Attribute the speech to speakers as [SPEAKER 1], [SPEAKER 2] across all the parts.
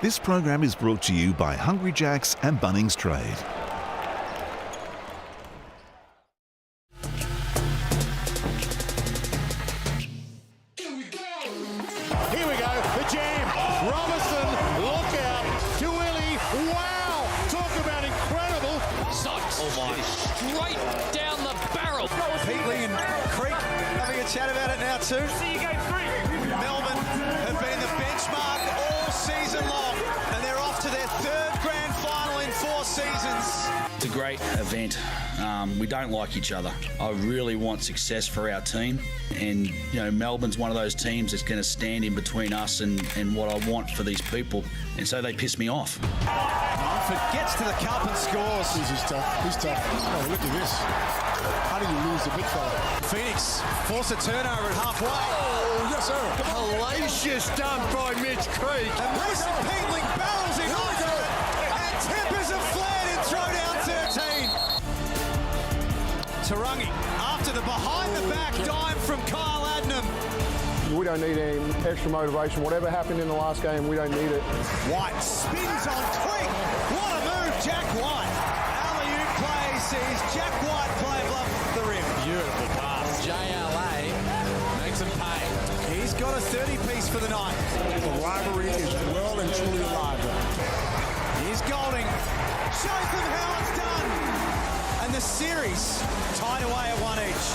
[SPEAKER 1] This program is brought to you by Hungry Jack's and Bunnings Trade.
[SPEAKER 2] Here we go, the jam. Robinson, look out. Tuili, wow. Talk about incredible.
[SPEAKER 3] Sykes. Oh my. Straight down the barrel.
[SPEAKER 4] Peatley and Creek having a chat about it now too.
[SPEAKER 3] See you go through.
[SPEAKER 4] Melbourne have been the benchmark all season long, and they're off to their third grand final in 4 seasons.
[SPEAKER 5] It's a great event. We don't like each other. I really want success for our team, and Melbourne's one of those teams that's going to stand in between us and what I want for these people, and so they piss me off.
[SPEAKER 4] Mumford gets to the cup and scores.
[SPEAKER 2] This is tough. He's tough. Oh, look at this. How do you lose the big fella?
[SPEAKER 4] Phoenix force a turnover at halfway.
[SPEAKER 2] Oh, yes, sir. Hellacious dunk by Mitch Creek.
[SPEAKER 4] And Mason Peatling barrels in onto it, and tempers are flared in throwdown 13. Tarangi after the behind-the-back dime from Kyle Adnam.
[SPEAKER 6] We don't need any extra motivation. Whatever happened in the last game, we don't need it.
[SPEAKER 4] White spins on Creek. What a move, Jack White. Alley-oop play sees Jack White play above the rim.
[SPEAKER 3] Beautiful pass. JLA makes him pay.
[SPEAKER 4] He's got a 30-piece for the night.
[SPEAKER 2] The rivalry is well and truly alive.
[SPEAKER 4] Here's Golding. Shows them how it's done. And the series tied away at 1 each.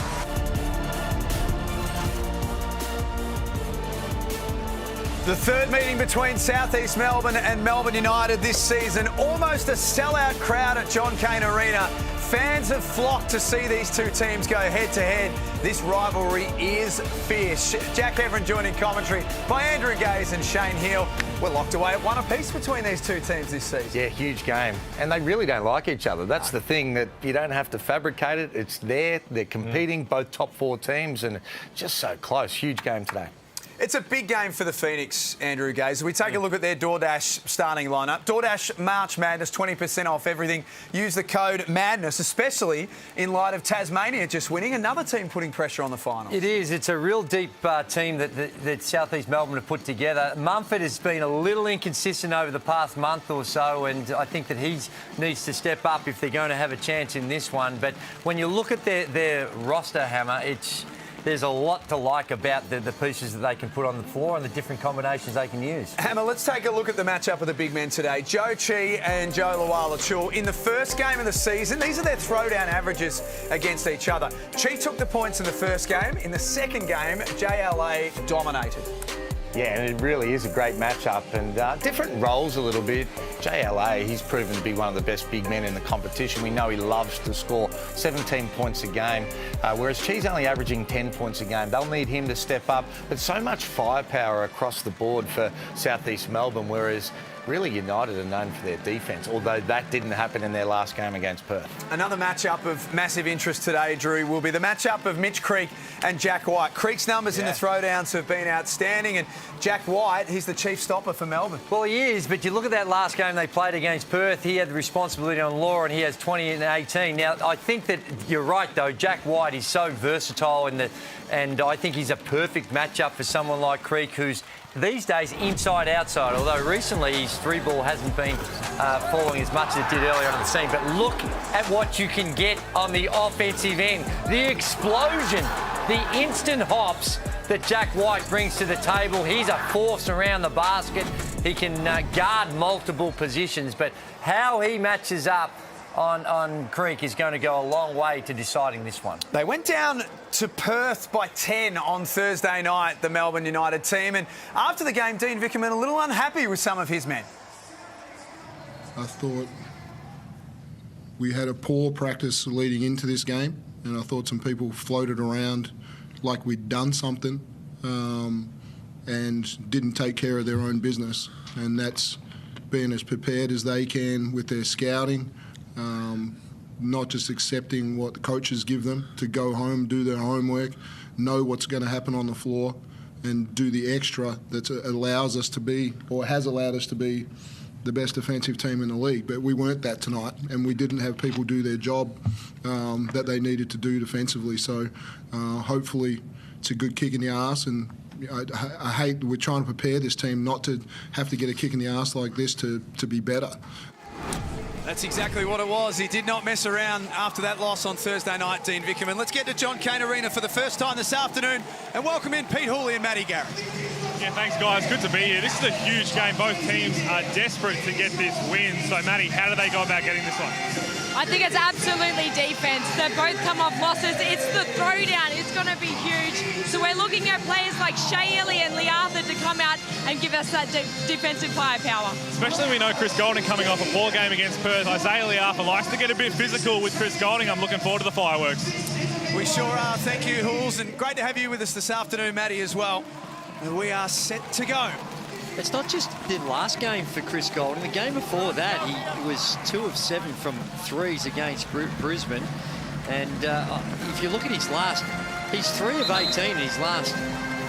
[SPEAKER 4] The third meeting between South East Melbourne and Melbourne United this season. Almost a sellout crowd at John Cain Arena. Fans have flocked to see these two teams go head-to-head. This rivalry is fierce. Jack Everin joined in commentary by Andrew Gaze and Shane Heal. We're locked away at 1 apiece between these two teams this season.
[SPEAKER 7] Yeah, huge game. And they really don't like each other. That's the thing, that you don't have to fabricate it. It's there. They're competing, both top 4 teams, and just so close. Huge game today.
[SPEAKER 4] It's a big game for the Phoenix, Andrew Gaze. We take a look at their DoorDash starting lineup. DoorDash March Madness, 20% off everything. Use the code MADNESS, especially in light of Tasmania just winning. Another team putting pressure on the final.
[SPEAKER 8] It is. It's a real deep team that South East Melbourne have put together. Mumford has been a little inconsistent over the past month or so, and I think that he needs to step up if they're going to have a chance in this one. But when you look at their roster, Hammer, there's a lot to like about the pieces that they can put on the floor and the different combinations they can use.
[SPEAKER 4] Hammer, let's take a look at the matchup of the big men today. Joe Chi and Joe Luala-Chul. In the first game of the season, these are their throwdown averages against each other. Chi took the points in the first game. In the second game, JLA dominated.
[SPEAKER 7] Yeah, and it really is a great matchup, and different roles a little bit. JLA, he's proven to be one of the best big men in the competition. We know he loves to score 17 points a game, whereas Chi's only averaging 10 points a game. They'll need him to step up, but so much firepower across the board for South East Melbourne, whereas really United are known for their defence, although that didn't happen in their last game against Perth.
[SPEAKER 4] Another matchup of massive interest today, Drew, will be the matchup of Mitch Creek and Jack White. Creek's numbers in the throwdowns have been outstanding, and Jack White, he's the chief stopper for Melbourne.
[SPEAKER 8] Well, he is, but you look at that last game they played against Perth, he had the responsibility on Law, and he has 20 and 18. Now, I think that you're right, though. Jack White is so versatile, and I think he's a perfect matchup for someone like Creek, who's these days inside-outside, although recently his 3-ball hasn't been falling as much as it did earlier on the scene. But look at what you can get on the offensive end. The explosion, the instant hops that Jack White brings to the table. He's a force around the basket. He can guard multiple positions, but how he matches up on Creek is going to go a long way to deciding this one.
[SPEAKER 4] They went down to Perth by 10 on Thursday night, the Melbourne United team, and after the game, Dean Vickerman a little unhappy with some of his men.
[SPEAKER 9] I thought we had a poor practice leading into this game, and I thought some people floated around like we'd done something and didn't take care of their own business, and that's being as prepared as they can with their scouting, not just accepting what the coaches give them, to go home, do their homework, know what's going to happen on the floor, and do the extra that allows us to be, or has allowed us to be, the best defensive team in the league. But we weren't that tonight, and we didn't have people do their job that they needed to do defensively. So hopefully it's a good kick in the arse, and I hate we're trying to prepare this team not to have to get a kick in the arse like this to be better.
[SPEAKER 4] That's exactly what it was. He did not mess around after that loss on Thursday night, Dean Vickerman. Let's get to John Cain Arena for the first time this afternoon and welcome in Pete Hooley and Matty Garrett.
[SPEAKER 10] Yeah, thanks, guys. Good to be here. This is a huge game. Both teams are desperate to get this win. So, Matty, how do they go about getting this one?
[SPEAKER 11] I think it's absolutely defense. They both come off losses. It's the throwdown. It's going to be huge. So we're looking at players like Shea Ellie and Lee Arthur to come out and give us that defensive firepower.
[SPEAKER 10] Especially we know Chris Golding coming off a poor game against Perth. Isaiah Lee Arthur likes to get a bit physical with Chris Golding. I'm looking forward to the fireworks.
[SPEAKER 4] We sure are. Thank you, Hools. And great to have you with us this afternoon, Matty, as well. And we are set to go.
[SPEAKER 8] It's not just the last game for Chris Golding. The game before that, he was 2 of 7 from threes against Brisbane. And if you look at his last, he's 3 of 18 in his last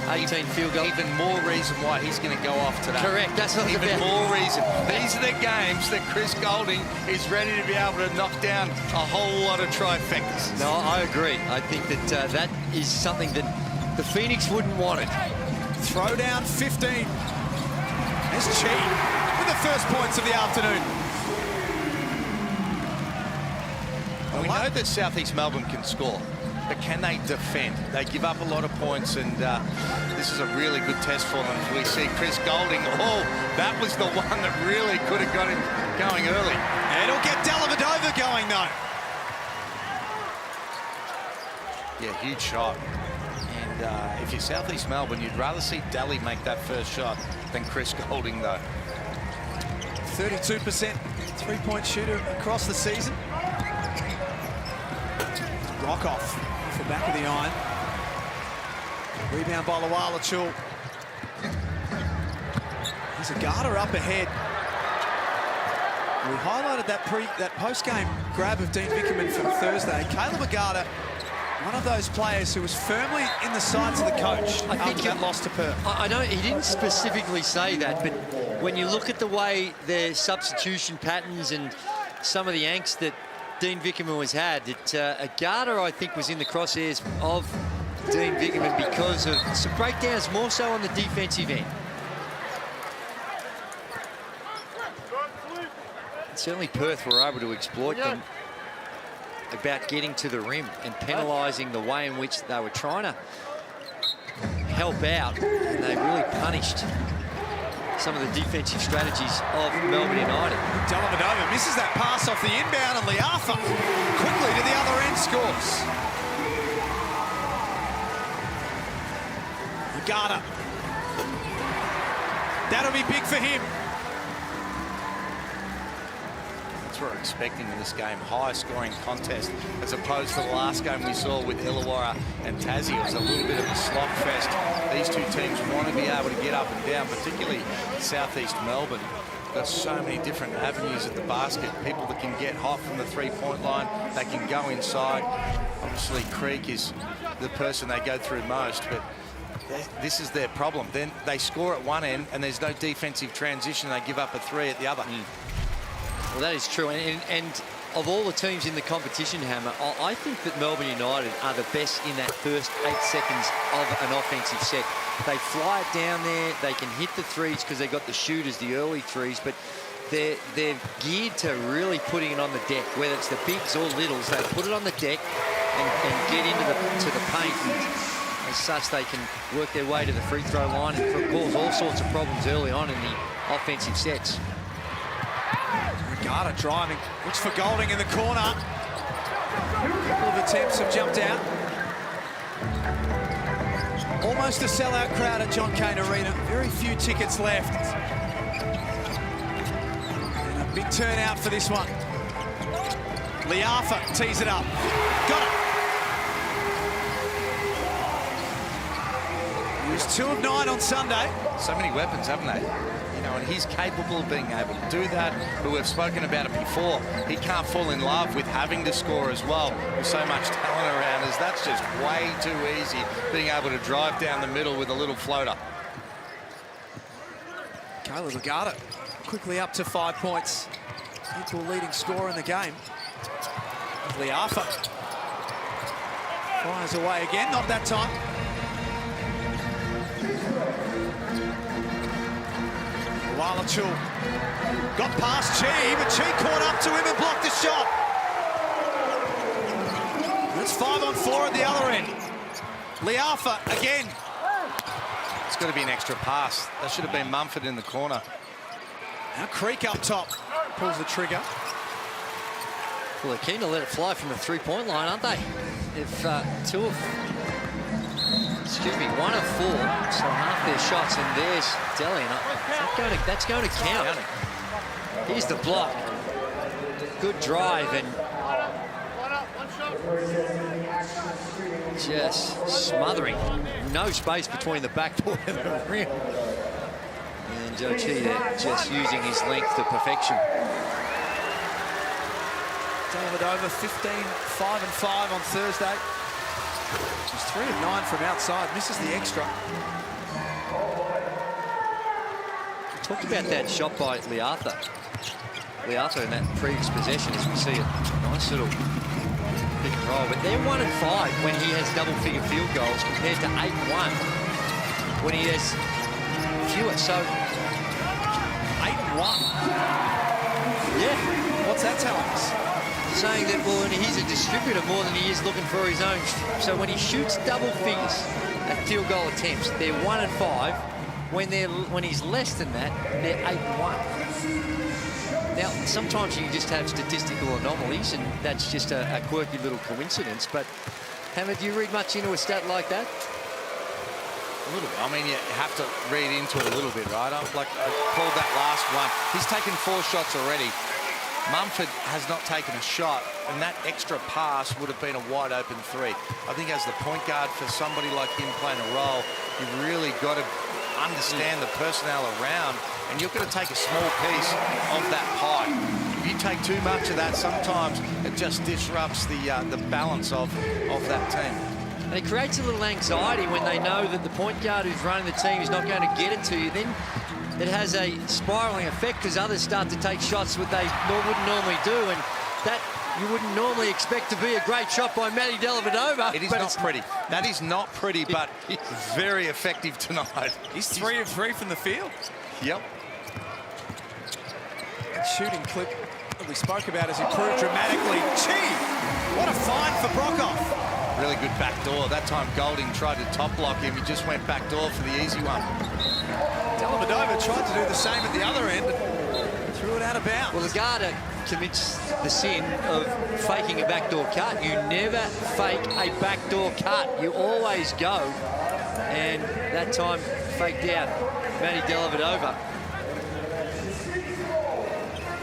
[SPEAKER 8] 18 field goals.
[SPEAKER 7] Even more reason why he's going to go off today.
[SPEAKER 8] Correct. That's what
[SPEAKER 7] even more reason. These are the games that Chris Golding is ready to be able to knock down a whole lot of trifectas.
[SPEAKER 8] No, I agree. I think that that is something that the Phoenix wouldn't want it.
[SPEAKER 4] Throw down 15. There's Chi with the first points of the afternoon.
[SPEAKER 7] Well, we know that South East Melbourne can score, but can they defend? They give up a lot of points, and this is a really good test for them. We see Chris Golding. Oh, that was the one that really could have got him going early.
[SPEAKER 4] It'll get Dellavedova going, though.
[SPEAKER 7] Yeah, huge shot. And if you're South East Melbourne, you'd rather see Daly make that first shot than Chris Golding, though.
[SPEAKER 4] 32% three-point shooter across the season. Rock off the back of the iron. Rebound by Lawala Chul. There's a Garter up ahead. We highlighted that post-game grab of Dean Vickerman from Thursday. Caleb Agata, one of those players who was firmly in the sights of the coach after that loss to Perth.
[SPEAKER 8] I know he didn't specifically say that, but when you look at the way their substitution patterns and some of the angst that Dean Vickerman has had, Agata, I think, was in the crosshairs of Dean Vickerman because of some breakdowns more so on the defensive end. Certainly Perth were able to exploit them about getting to the rim and penalising the way in which they were trying to help out, and they really punished some of the defensive strategies of Melbourne United.
[SPEAKER 4] Dellavedova misses that pass off the inbound, and Lee Arthur quickly to the other end scores. Agata. That'll be big for him.
[SPEAKER 7] That's what we're expecting in this game. High-scoring contest, as opposed to the last game we saw with Illawarra and Tassie. It was a little bit of a slog fest. These two teams want to be able to get up and down, particularly Southeast Melbourne. Got so many different avenues at the basket. People that can get hot from the three-point line. They can go inside. Obviously, Creek is the person they go through most, but this is their problem. Then they score at one end, and there's no defensive transition. They give up a three at the other.
[SPEAKER 8] Well, that is true. And of all the teams in the competition, Hammer, I think that Melbourne United are the best in that first 8 seconds of an offensive set. They fly it down there. They can hit the threes because they've got the shooters, the early threes, but they're geared to really putting it on the deck, whether it's the bigs or littles. They put it on the deck and get into the paint. And as such, they can work their way to the free throw line and cause all sorts of problems early on in the offensive sets.
[SPEAKER 4] Agata driving, looks for Golding in the corner. A couple of attempts have jumped out. Almost a sellout crowd at John Cain Arena. Very few tickets left. And a big turnout for this one. Lee Arthur tees it up. Got it. He was 2 of 9 on Sunday.
[SPEAKER 7] So many weapons, haven't they? You know, and he's capable of being able to do that. But we've spoken about it before. He can't fall in love with having to score as well. With so much talent around us, that's just way too easy, being able to drive down the middle with a little floater.
[SPEAKER 4] Caleb Agata quickly up to 5 points. Equal leading scorer in the game. Lee Arthur fires away again, not that time.
[SPEAKER 12] Walachul got past Chi, but Chi caught up to him and blocked the shot. That's 5-on-4 at the other end. Liafa again.
[SPEAKER 7] It's got to be an extra pass. That should have been Mumford in the corner.
[SPEAKER 12] Now Creek up top pulls the trigger.
[SPEAKER 13] Well, they're keen to let it fly from the three-point line, aren't they? If one of 4, so half their shots, and there's Delhi. That's going to count. Here's the block. Good drive, and just smothering. No space between the backboard and the rim. And Joe Chi there just using his length to perfection.
[SPEAKER 12] Dellavedova 15, 5-5 on Thursday. He's 3 of 9 from outside, misses the extra.
[SPEAKER 13] We talked about that shot by Liafa. Liafa in that previous possession, as we see it. Nice little pick and roll. But they're 1-5 when he has double-figure field goals compared to 8-1 when he has fewer. So
[SPEAKER 12] 8-1.
[SPEAKER 13] Yeah.
[SPEAKER 12] What's that telling us?
[SPEAKER 13] Saying that, well, he's a distributor more than he is looking for his own. So when he shoots double figures at field goal attempts, they're 1-5. When he's less than that, they're 8-1. Now, sometimes you just have statistical anomalies, and that's just a quirky little coincidence. But Hammer, do you read much into a stat like that?
[SPEAKER 7] A little bit. I mean, you have to read into it a little bit, right? I called that last one. He's taken 4 shots already. Mumford has not taken a shot, and that extra pass would have been a wide-open 3. I think as the point guard for somebody like him playing a role, you've really got to understand the personnel around, and you're going to take a small piece of that pie. If you take too much of that, sometimes it just disrupts the balance of that team.
[SPEAKER 13] And it creates a little anxiety when they know that the point guard who's running the team is not going to get it to you. Then it has a spiraling effect because others start to take shots what they wouldn't normally do, and that you wouldn't normally expect to be a great shot by Matty Dellavedova.
[SPEAKER 7] It is not pretty. That is not pretty, but very effective tonight.
[SPEAKER 12] He's 3 of 3 from the field.
[SPEAKER 7] Yep.
[SPEAKER 12] The shooting clip that we spoke about has improved dramatically. Gee, what a find for Brockhoff.
[SPEAKER 7] Really good back door. That time Golding tried to top block him. He just went back door for the easy one.
[SPEAKER 12] Dellavedova tried to do the same at the other end, and threw it out of bounds.
[SPEAKER 13] Well, the guard commits the sin of faking a backdoor cut. You never fake a backdoor cut. You always go. And that time faked out Matty Dellavedova.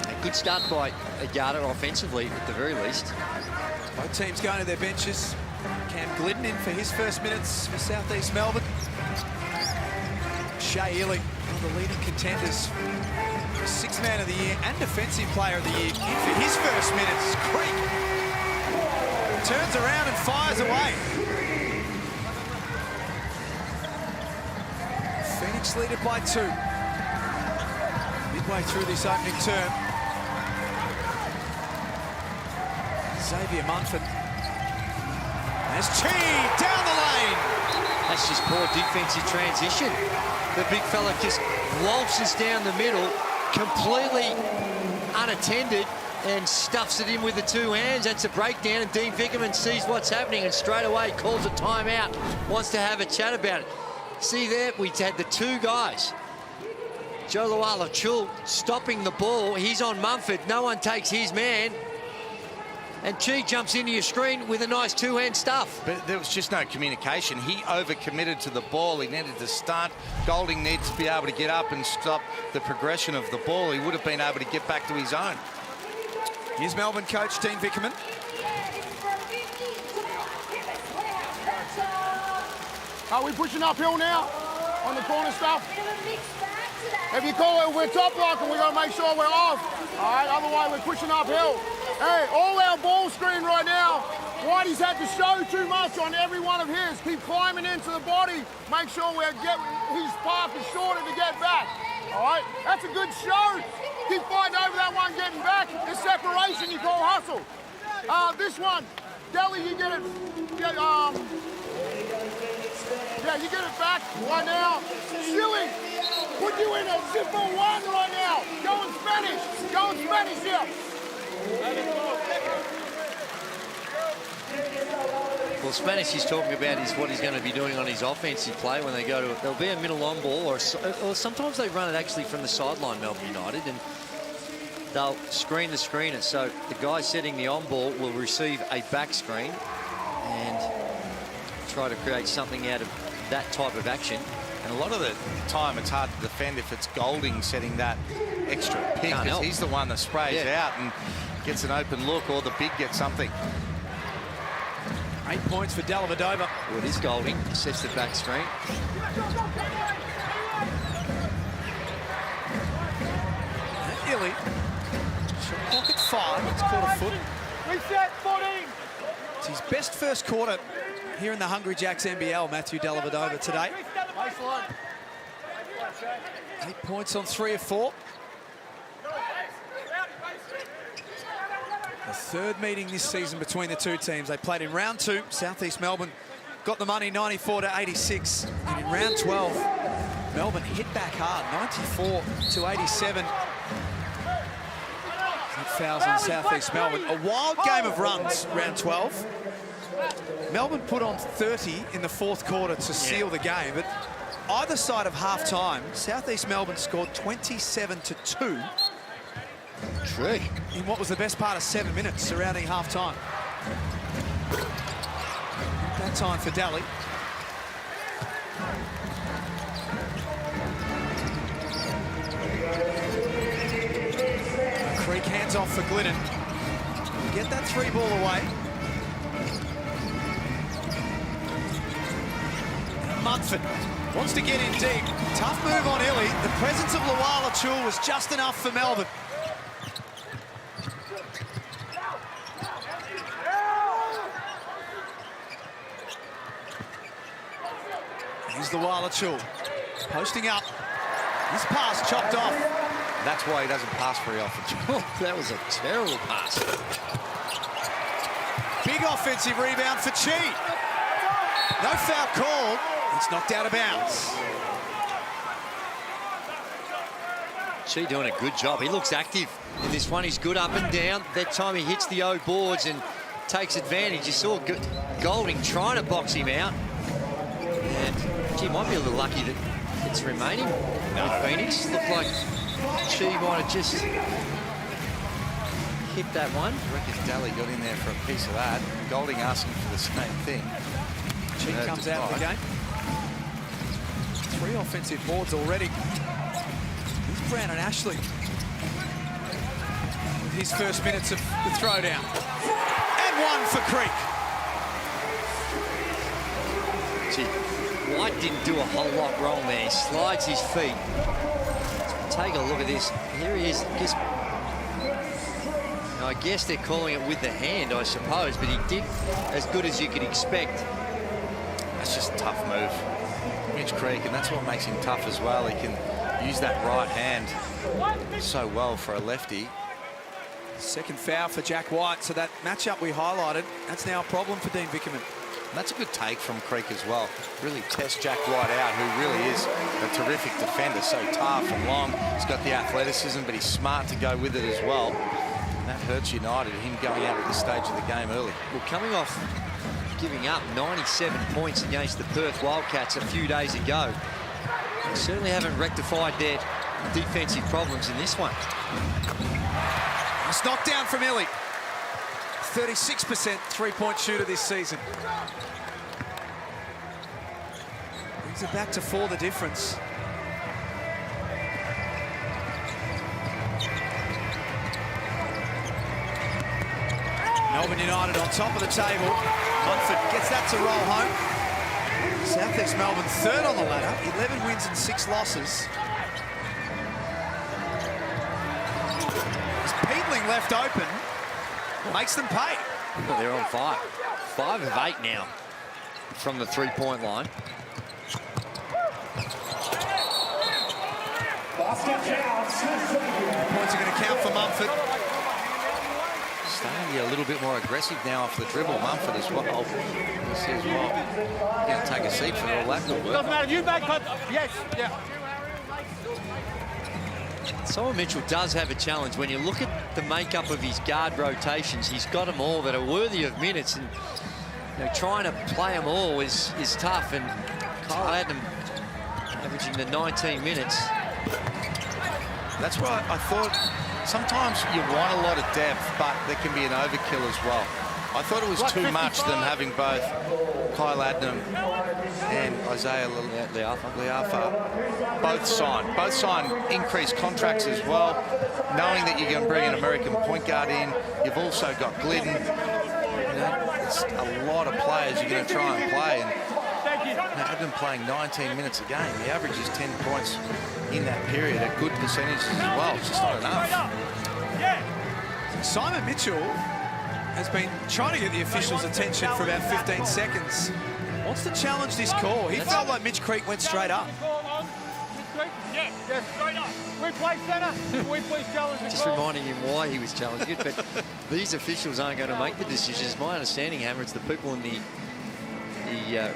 [SPEAKER 13] A good start by Agata offensively, at the very least.
[SPEAKER 12] Both teams going to their benches. Cam Glidden in for his first minutes for South East Melbourne. Shea Ely, one of the leading contenders, 6th man of the year and defensive player of the year, in for his first minutes. Creek turns around and fires away. Phoenix lead it by 2. Midway through this opening term. Xavier Munford. There's Chi down the lane.
[SPEAKER 13] That's just poor defensive transition. The big fella just waltzes down the middle, completely unattended, and stuffs it in with the 2 hands. That's a breakdown, and Dean Vickerman sees what's happening and straight away calls a timeout, wants to have a chat about it. See there, we had the 2 guys. Joe Walachul stopping the ball. He's on Mumford. No one takes his man. And Chi jumps into your screen with a nice 2-hand stuff.
[SPEAKER 7] But there was just no communication. He overcommitted to the ball. He needed to start. Golding needs to be able to get up and stop the progression of the ball. He would have been able to get back to his own.
[SPEAKER 12] Here's Melbourne coach Dean Vickerman.
[SPEAKER 6] Are we pushing uphill now on the corner stuff? If you call it, we're top blocking, we're going to make sure we're off. All right, otherwise we're pushing uphill. Hey, all our ball screen right now, Whitey's had to show too much on every one of his. Keep climbing into the body. Make sure his path is shorter to get back. All right, that's a good show. Keep fighting over that one, getting back. The separation you call hustle. This one, Delhi, you get it. Yeah, you get it back right now. Silly. Put you in a zipper one right now. Go in Spanish. Go in Spanish here.
[SPEAKER 13] Well, Spanish he's talking about is what he's going to be doing on his offensive play when they go to... There'll be a middle on ball, or sometimes they run it actually from the sideline, Melbourne United, and they'll screen the screener. So the guy setting the on ball will receive a back screen and try to create something out of that type of action.
[SPEAKER 7] And a lot of the time it's hard to defend if it's Golding setting that extra pick, because he's the one that sprays out and gets an open look, or the big gets something.
[SPEAKER 12] 8 points for Dellavedova.
[SPEAKER 13] Well, it is Golding. Sets the back screen.
[SPEAKER 12] Illy. Shot clock at 5. It's caught a foot.
[SPEAKER 6] Reset, 14.
[SPEAKER 12] It's his best first quarter here in the Hungry Jacks NBL, Matthew Dellavedova today. 8 points on 3 of 4. The third meeting this season between the two teams. They played in round 2. Southeast Melbourne got the money 94-86. And in round 12, Melbourne hit back hard, 94-87. Fouls on Southeast Melbourne. A wild game of runs, round 12. Melbourne put on 30 in the fourth quarter to seal the game, but either side of half-time, Southeast Melbourne scored 27-2.
[SPEAKER 13] Trick.
[SPEAKER 12] In what was the best part of 7 minutes surrounding half-time. That time for Daly. Creek hands off for Glidden. Get that 3 ball away. Munford wants to get in deep. Tough move on Illy. The presence of Lawala Chul was just enough for Melbourne. Here's Lawala Chul. Posting up. His pass chopped off.
[SPEAKER 7] That's why he doesn't pass very often.
[SPEAKER 13] That was a terrible pass.
[SPEAKER 12] Big offensive rebound for Chi. No foul called. It's knocked out of bounds.
[SPEAKER 13] Chi doing a good job. He looks active in this one. He's good up and down. That time he hits the O boards and takes advantage. You saw Golding trying to box him out. And Chi might be a little lucky that it's remaining with Phoenix. Looked like Chi might have just hit that one.
[SPEAKER 7] I reckon Daly got in there for a piece of that. Golding asking for the same thing.
[SPEAKER 12] Chi comes out of the game. 3 offensive boards already. Here's Brandon Ashley. With his first minutes of the throwdown. And 1 for Creek.
[SPEAKER 13] Gee, White didn't do a whole lot wrong there. He slides his feet. Take a look at this. Here he is. Now, I guess they're calling it with the hand, I suppose, but he did as good as you could expect.
[SPEAKER 7] That's just a tough move. Mitch Creek, and that's what makes him tough as well. He can use that right hand so well for a lefty.
[SPEAKER 12] Second foul for Jack White, so that matchup we highlighted, that's now a problem for Dean Vickerman.
[SPEAKER 7] And that's a good take from Creek as well. Really test Jack White out, who really is a terrific defender, so tough and long. He's got the athleticism, but he's smart to go with it as well. And that hurts United, him going out at this stage of the game early.
[SPEAKER 13] Well, coming off giving up 97 points against the Perth Wildcats a few days ago, they certainly haven't rectified their defensive problems in this one.
[SPEAKER 12] Nice knockdown from Illy. 36% three-point shooter this season. Brings it back to 4 the difference. Melbourne United on top of the table. Munford gets that to roll home. Southeast Melbourne 3rd on the ladder, 11 wins and 6 losses. As Peatling left open, makes them pay.
[SPEAKER 13] Well, they're on 5. 5 of 8 now from the 3-point line.
[SPEAKER 12] Points are going to count for Munford.
[SPEAKER 7] Starting to get a little bit more aggressive now off the dribble. Munford as well. He says, well, you're going to take a seat for all that good work.
[SPEAKER 6] Doesn't matter, you back cut. Yes, yeah.
[SPEAKER 13] Simon Mitchell does have a challenge. When you look at the makeup of his guard rotations, he's got them all that are worthy of minutes, and trying to play them all is tough. And Kyle Adnam averaging the 19 minutes.
[SPEAKER 7] That's why I thought sometimes you want a lot of depth, but there can be an overkill as well. I thought it was too much them having both Kyle Adnam and Isaiah Liafa both sign increased contracts as well, knowing that you're going to bring an American point guard in. You've also got Glidden. It's a lot of players you're going to try and play, and Adnam playing 19 minutes a game. He averages 10 points in that period at good percentages as well. It's just not enough.
[SPEAKER 12] Simon Mitchell has been trying to get the officials' attention for about 15 seconds. Wants to challenge this call. He felt like Mitch Creek went straight up.
[SPEAKER 6] Yes, straight up. We play centre. We please challenge the
[SPEAKER 13] Just reminding him why he was challenging it, but these officials aren't going to make the decisions. My understanding, Hammer, it's the people in the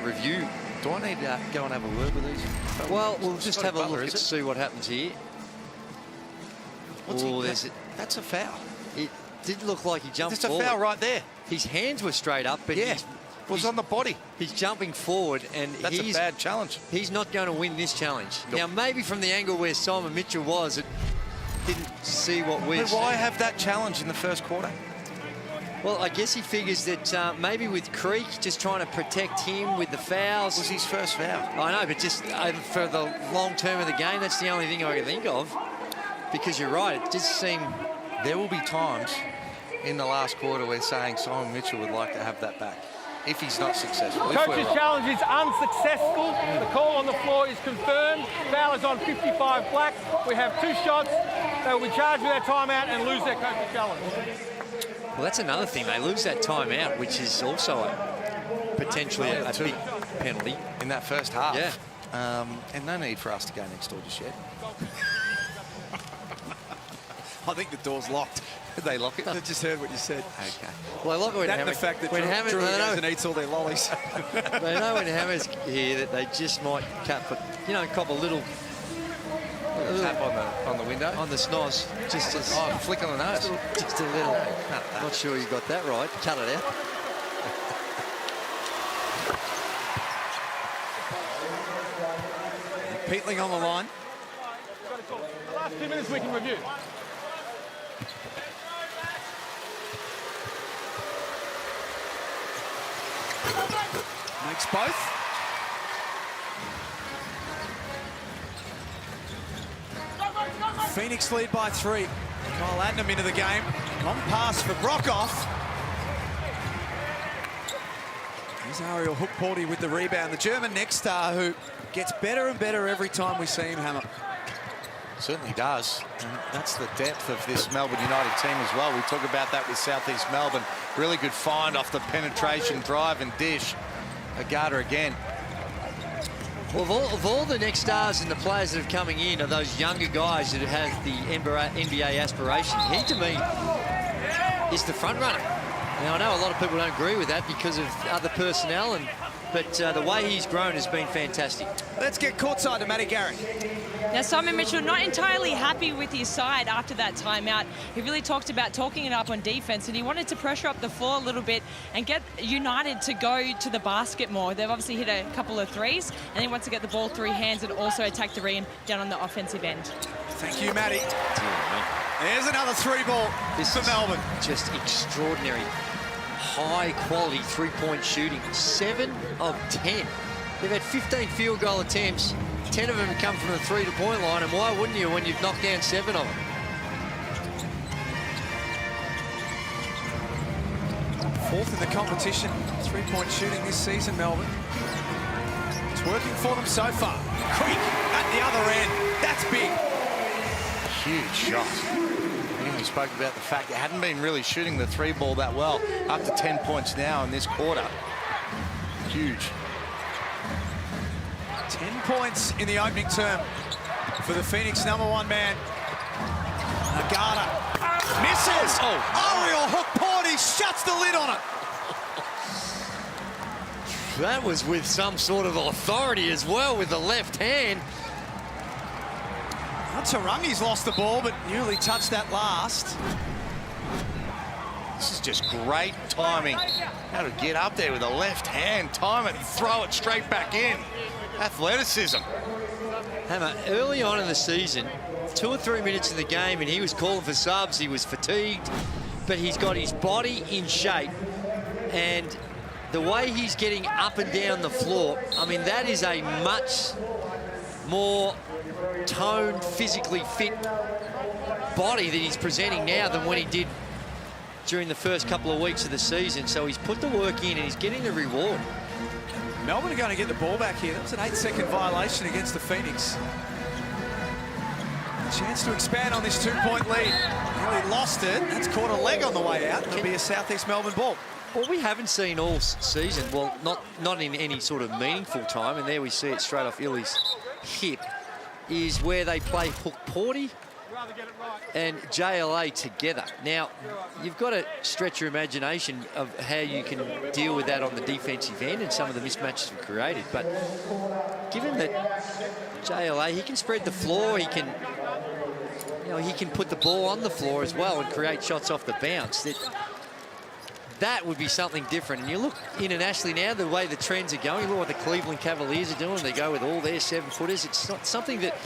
[SPEAKER 13] review.
[SPEAKER 7] Do I need to go and have a word with these?
[SPEAKER 13] Well, we'll just have a look and see what happens here.
[SPEAKER 7] That's a foul.
[SPEAKER 13] It did look like he jumped forward.
[SPEAKER 7] That's a foul right there.
[SPEAKER 13] His hands were straight up, but
[SPEAKER 7] it was on the body.
[SPEAKER 13] He's jumping forward, and
[SPEAKER 7] that's a bad challenge.
[SPEAKER 13] He's not going to win this challenge. Nope. Now, maybe from the angle where Simon Mitchell was, it didn't see what we're
[SPEAKER 7] But why have that challenge in the first quarter?
[SPEAKER 13] Well, I guess he figures that maybe with Creek just trying to protect him with the fouls.
[SPEAKER 7] It was his first foul.
[SPEAKER 13] I know, but just for the long term of the game, that's the only thing I can think of. Because you're right, it just seemed...
[SPEAKER 7] There will be times in the last quarter where saying Simon Mitchell would like to have that back if he's not successful.
[SPEAKER 6] Coach's challenge is unsuccessful. The call on the floor is confirmed. Foul is on 55 black. We have 2 shots. They will be charged with their timeout and lose their coach's challenge.
[SPEAKER 13] Well, that's another thing. They lose that timeout, which is also potentially a big penalty.
[SPEAKER 7] In that first half.
[SPEAKER 13] Yeah.
[SPEAKER 7] And no need for us to go next door just yet.
[SPEAKER 12] I think the door's locked.
[SPEAKER 7] Did they lock it?
[SPEAKER 12] I just heard what you said.
[SPEAKER 7] Okay.
[SPEAKER 12] Well, I like when the fact that Drew goes and eats all their lollies.
[SPEAKER 13] They know when Hammer's here that they just might cop a little
[SPEAKER 7] tap on the window,
[SPEAKER 13] on the snoz, just a
[SPEAKER 7] flick on the nose,
[SPEAKER 13] just a little. Not sure you got that right. Cut it out.
[SPEAKER 12] Peatling on the line.
[SPEAKER 6] The last 2 minutes we can review.
[SPEAKER 12] Makes both. Phoenix lead by 3. Kyle Adnam into the game. Long pass for Brockhoff. Here's Ariel Hookporty with the rebound. The German next star who gets better and better every time we see him, Hammer.
[SPEAKER 7] Certainly does. And that's the depth of this Melbourne United team as well. We talk about that with Southeast Melbourne. Really good find off the penetration, drive and dish. Agata again.
[SPEAKER 13] Well, of all the next stars and the players that are coming in are those younger guys that have the NBA aspiration. He, to me, is the front runner. Now, I know a lot of people don't agree with that because of other personnel, but the way he's grown has been fantastic.
[SPEAKER 12] Let's get courtside to Matty Garrick.
[SPEAKER 11] Now, Simon Mitchell not entirely happy with his side after that timeout. He really talked about talking it up on defense, and he wanted to pressure up the floor a little bit and get United to go to the basket more. They've obviously hit a couple of threes, and he wants to get the ball through hands and also attack the rim down on the offensive end.
[SPEAKER 12] Thank you, Matty. There's another 3-ball for Melbourne.
[SPEAKER 13] Just extraordinary, high-quality three-point shooting. 7 of 10. They've had 15 field goal attempts. 10 of them come from the three-point line, and why wouldn't you when you've knocked down 7 of them?
[SPEAKER 12] Fourth in the competition, three-point shooting this season, Melbourne. It's working for them so far. Creek at the other end. That's big.
[SPEAKER 7] Huge shot. We spoke about the fact they hadn't been really shooting the 3-ball that well. Up to 10 points now in this quarter. Huge.
[SPEAKER 12] 10 points in the opening term for the Phoenix #1 man. Agata misses. Ariel Hookporty shuts the lid on it.
[SPEAKER 13] That was with some sort of authority as well with the left hand.
[SPEAKER 12] Tarangi's lost the ball, but Newley touched that last.
[SPEAKER 7] This is just great timing. How to get up there with a left hand, time it, and throw it straight back in. Athleticism.
[SPEAKER 13] Hammer, early on in the season, 2 or 3 minutes in the game, and he was calling for subs. He was fatigued, but he's got his body in shape, and the way he's getting up and down the floor, I mean, that is a much more toned, physically fit body that he's presenting now than when he did during the first couple of weeks of the season. So he's put the work in and he's getting the reward.
[SPEAKER 12] Melbourne are going to get the ball back here. That was an 8-second violation against the Phoenix. Chance to expand on this 2-point lead. Nearly lost it. That's caught a leg on the way out. It'll be a South East Melbourne ball.
[SPEAKER 13] What we haven't seen all season, well, not in any sort of meaningful time, and there we see it straight off Illy's hip, is where they play Hook Porty and JLA together. Now, you've got to stretch your imagination of how you can deal with that on the defensive end and some of the mismatches we've created. But given that JLA, he can spread the floor, he can, you know, he can put the ball on the floor as well and create shots off the bounce. That would be something different. And you look internationally now, the way the trends are going, look what the Cleveland Cavaliers are doing. They go with all their 7-footers. It's not something that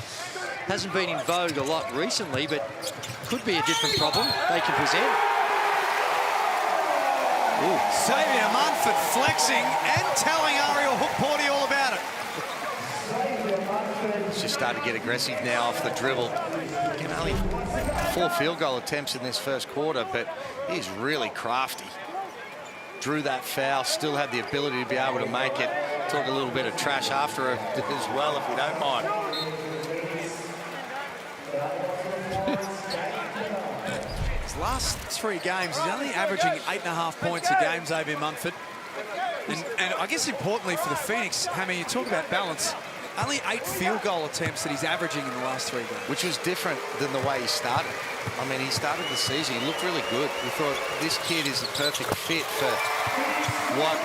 [SPEAKER 13] hasn't been in vogue a lot recently, but could be a different problem they can present.
[SPEAKER 12] Ooh. Xavier Munford flexing and telling Ariel Hook Porty all about it.
[SPEAKER 7] He's just starting to get aggressive now off the dribble. Again, only 4 field goal attempts in this first quarter, but he's really crafty. Drew that foul, still had the ability to be able to make it. Talk a little bit of trash after it as well, if we don't mind.
[SPEAKER 12] His last 3 games, he's only averaging 8.5 points a game, Xavier Munford. And I guess importantly for the Phoenix, Hammer, you talk about balance. Only 8 field goal attempts that he's averaging in the last 3 games.
[SPEAKER 7] Which was different than the way he started. I mean, he started the season, he looked really good. We thought this kid is a perfect fit for what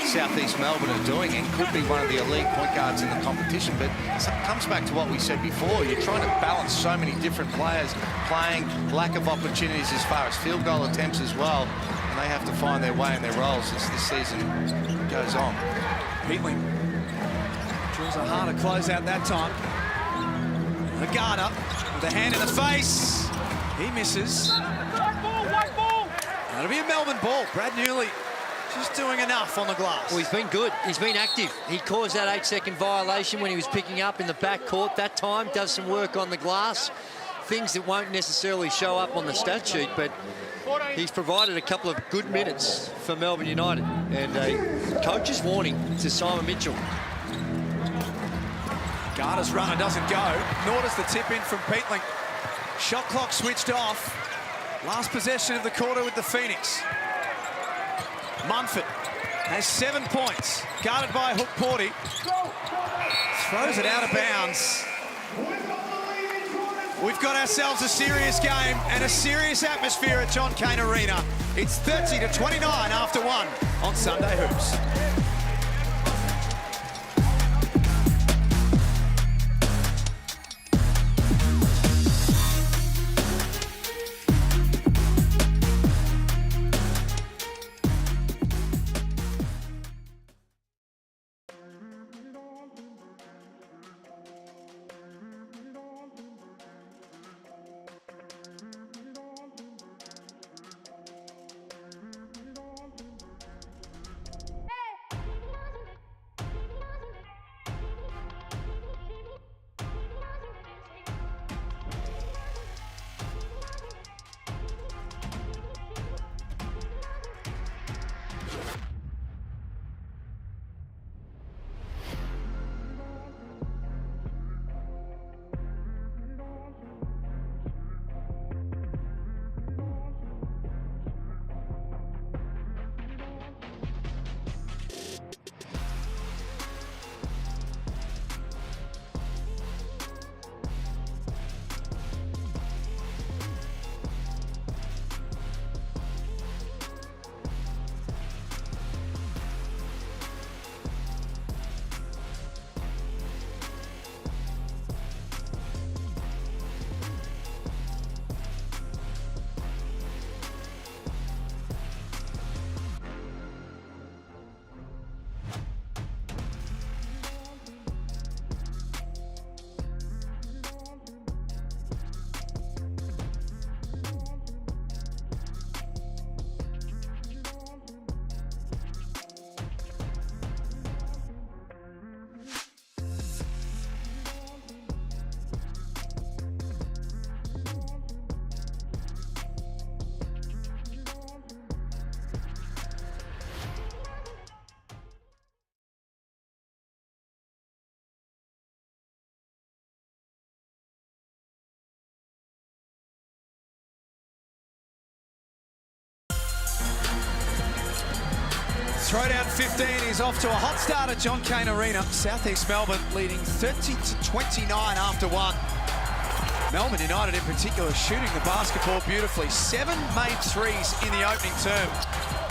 [SPEAKER 7] South East Melbourne are doing and could be one of the elite point guards in the competition. But it comes back to what we said before. You're trying to balance so many different players playing, lack of opportunities as far as field goal attempts as well. And they have to find their way in their roles as this season goes on.
[SPEAKER 12] Peatling drills a harder closeout that time. Agata with a hand in the face. He misses. White ball. That'll be a Melbourne ball. Brad Newley just doing enough on the glass.
[SPEAKER 13] Well, he's been good. He's been active. He caused that 8-second violation when he was picking up in the backcourt that time. Does some work on the glass. Things that won't necessarily show up on the stat sheet, but he's provided a couple of good minutes for Melbourne United. And a coach's warning to Simon Mitchell.
[SPEAKER 12] Garda's runner doesn't go, nor does the tip in from Peatling. Shot clock switched off. Last possession of the quarter with the Phoenix. Munford has 7 points, guarded by Hook Porty. Throws it out of bounds. We've got ourselves a serious game and a serious atmosphere at John Cain Arena. It's 30-29 after 1 on Sunday Hoops. Throwdown 15 is off to a hot start at John Cain Arena. South East Melbourne leading 30-29 after one. Melbourne United in particular shooting the basketball beautifully. 7 made threes in the opening term.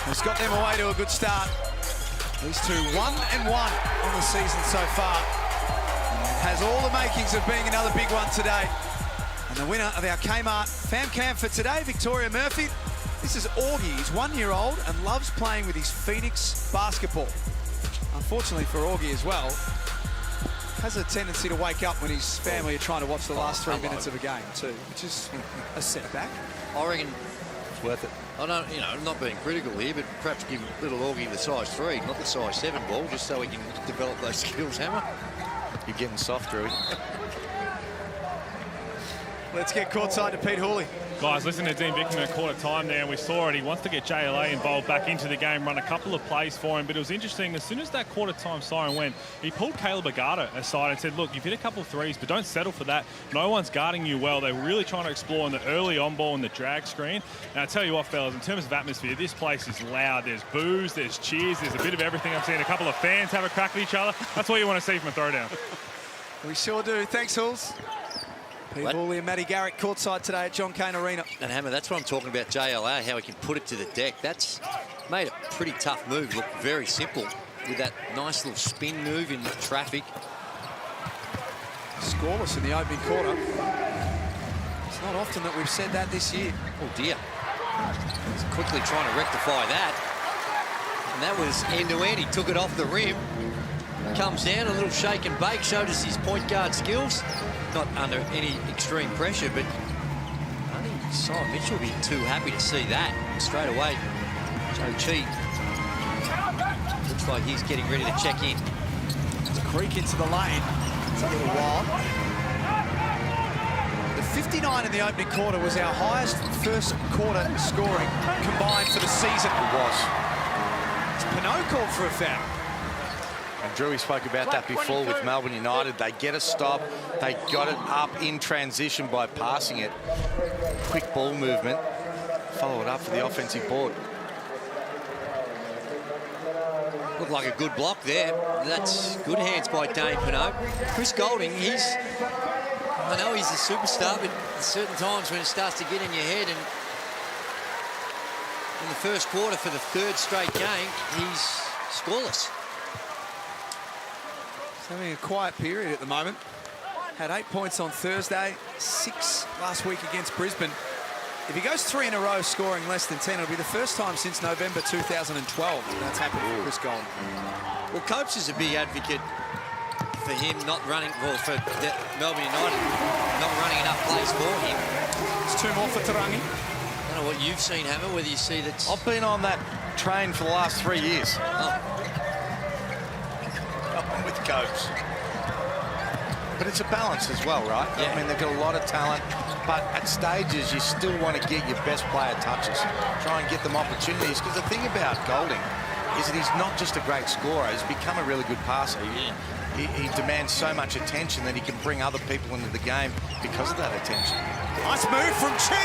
[SPEAKER 12] It's got them away to a good start. These two 1-1 on the season so far. Has all the makings of being another big one today. And the winner of our Kmart Fam Cam for today, Victoria Murphy. This is Augie. He's 1 year old and loves playing with his Phoenix basketball. Unfortunately for Augie as well, has a tendency to wake up when his family are trying to watch the last 3 minutes of a game too, which is a setback.
[SPEAKER 13] I reckon
[SPEAKER 7] It's worth it.
[SPEAKER 13] I don't, I'm not being critical here, but perhaps give little Augie the size 3, not the size 7 ball, just so he can develop those skills, Hammer.
[SPEAKER 7] You're getting soft, Drewy.
[SPEAKER 12] Let's get courtside to Pete Hooley.
[SPEAKER 10] Guys, listen to Dean Bickerman at quarter time now, and we saw it. He wants to get JLA involved back into the game, run a couple of plays for him. But it was interesting, as soon as that quarter time siren went, he pulled Caleb Agata aside and said, look, you've hit a couple of threes, but don't settle for that. No one's guarding you well. They're really trying to explore in the early on ball and the drag screen. And I tell you what, fellas, in terms of atmosphere, this place is loud. There's boos, there's cheers, there's a bit of everything. I'm seeing a couple of fans have a crack at each other. That's what you want to see from a throwdown.
[SPEAKER 12] We sure do. Thanks, Hulls. Pete Hooley and Matty Garrett courtside today at John Cain Arena.
[SPEAKER 13] And Hammer, that's what I'm talking about, JLA, how he can put it to the deck. That's made a pretty tough move look very simple with that nice little spin move in the traffic.
[SPEAKER 12] Scoreless in the opening quarter. It's not often that we've said that this year.
[SPEAKER 13] Oh dear. He's quickly trying to rectify that. And that was end-to-end. He took it off the rim. Comes down, a little shake and bake, showed us his point guard skills. Not under any extreme pressure, but I think Simon Mitchell will be too happy to see that straight away. Joe Chi looks like he's getting ready to check in.
[SPEAKER 12] Creek into the lane. It's a little wild. The 59 in the opening quarter was our highest first quarter scoring combined for the season. It was. Pinot called for a foul.
[SPEAKER 7] And Drewy spoke about that before with Melbourne United. They get a stop. They got it up in transition by passing it. Quick ball movement. Follow it up for the offensive board.
[SPEAKER 13] Looked like a good block there. That's good hands by Dane Pinot. Chris Golding, I know he's a superstar, but there's certain times when it starts to get in your head, and in the first quarter for the 3rd straight game, he's scoreless.
[SPEAKER 12] He's having a quiet period at the moment. Had 8 points on Thursday, 6 last week against Brisbane. If he goes 3 in a row scoring less than 10, it'll be the first time since November 2012 that's happened for Chris Golding.
[SPEAKER 13] Well, Copes is a big advocate for him not running, well, for Melbourne United not running enough plays for him.
[SPEAKER 12] It's 2 more for Tarangi.
[SPEAKER 13] I don't know what you've seen, Hammer, whether you see that.
[SPEAKER 7] I've been on that train for the last 3 years. With Copes. But it's a balance as well, right?
[SPEAKER 13] Yeah.
[SPEAKER 7] I mean, they've got a lot of talent, but at stages, you still want to get your best player touches. Try and get them opportunities, because the thing about Golding is that he's not just a great scorer, he's become a really good passer. He demands so much attention that he can bring other people into the game because of that attention.
[SPEAKER 12] Nice move from Chi.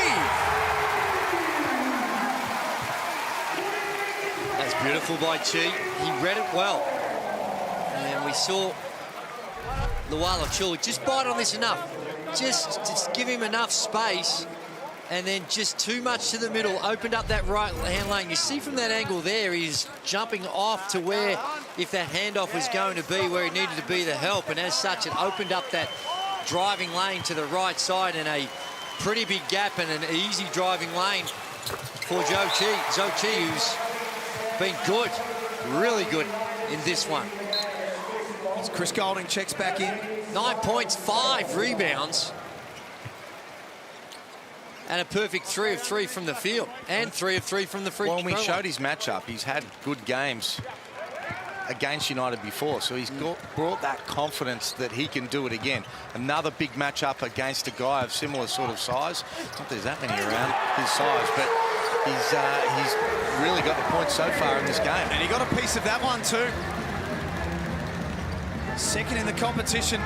[SPEAKER 13] That's beautiful by Chi. He read it well. And we saw Luala Chuli just bite on this enough. Just give him enough space, and then just too much to the middle. Opened up that right hand lane. You see from that angle there, he's jumping off to where, if that handoff was going to be where he needed to be the help, and as such, it opened up that driving lane to the right side, and a pretty big gap and an easy driving lane for Joe Chi. Joe Chi, who's been good, really good in this one.
[SPEAKER 12] As Chris Golding checks back in.
[SPEAKER 13] 9 points, 5 rebounds. And a perfect 3 of 3 from the field. And 3 of 3 from the free throw line.
[SPEAKER 7] Well, we showed his matchup. He's had good games against United before, so he's brought that confidence that he can do it again. Another big matchup against a guy of similar sort of size. Not there's that many around his size, but he's really got the points so far in this game.
[SPEAKER 12] And he got a piece of that one too. Second in the competition,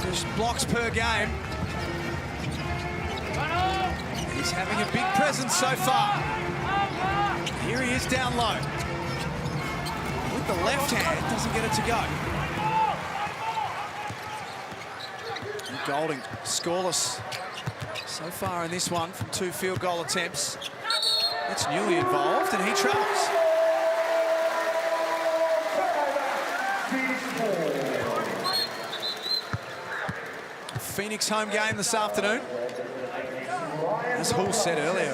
[SPEAKER 12] just blocks per game. He's having a big presence so far. Here he is down low. With the left hand, doesn't get it to go. And Golding, scoreless so far in this one from 2 field goal attempts. That's newly involved, and he travels. Phoenix home game this afternoon. As Hull said earlier,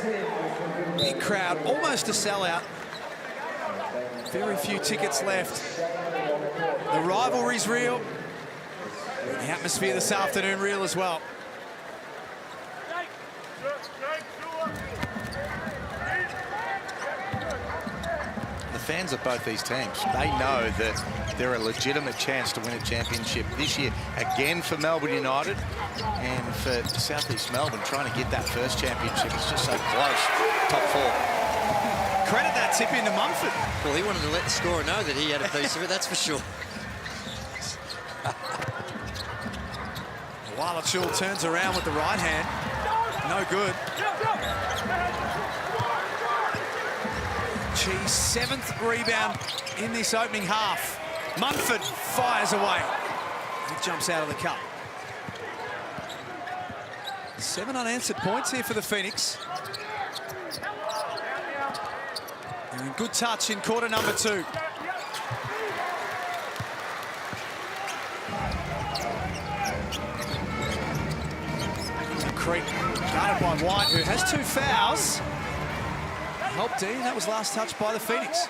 [SPEAKER 12] big crowd, almost a sellout. Very few tickets left. The rivalry's real. The atmosphere this afternoon real as well.
[SPEAKER 7] The fans of both these teams, they know that they're a legitimate chance to win a championship this year. Again for Melbourne United and for South East Melbourne, trying to get that first championship. It's just so close. Top 4.
[SPEAKER 12] Credit that tip into Mumford.
[SPEAKER 13] Well, he wanted to let the scorer know that he had a piece of it, that's for sure.
[SPEAKER 12] Walachul turns around with the right hand. No good. Cheese, 7th rebound in this opening half. Munford fires away. He jumps out of the cup. 7 unanswered points here for the Phoenix. And good touch in quarter number 2. Creek guarded by White, who has 2 fouls. Helped in. That was last touched by the Phoenix.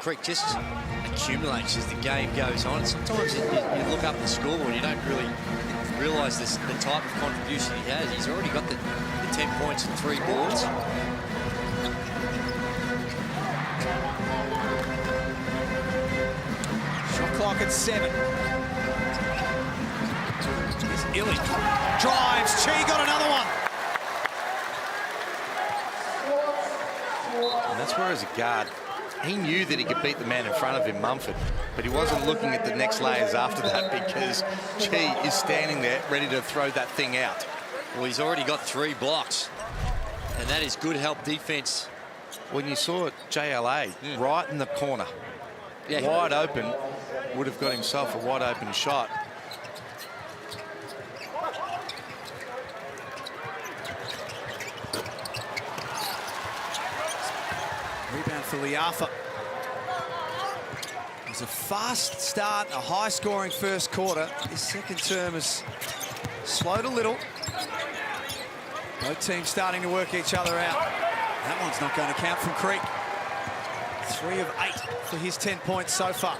[SPEAKER 13] Creek just accumulates as the game goes on. Sometimes you look up the scoreboard and you don't really realise the type of contribution he has. He's already got the 10 points and 3 boards.
[SPEAKER 12] Shot clock at 7. Here's Illy. Drives. Chi got another one.
[SPEAKER 7] And that's where, as a guard, he knew that he could beat the man in front of him, Mumford, but he wasn't looking at the next layers after that because Chi is standing there ready to throw that thing out.
[SPEAKER 13] Well, he's already got 3 blocks, and that is good help defense.
[SPEAKER 7] When you saw JLA right in the corner, wide open, would have got himself a wide open shot.
[SPEAKER 12] Rebound for Liafa. It was a fast start, a high-scoring first quarter. His second term has slowed a little. Both teams starting to work each other out. That one's not going to count from Creek. 3 of 8 for his 10 points so far.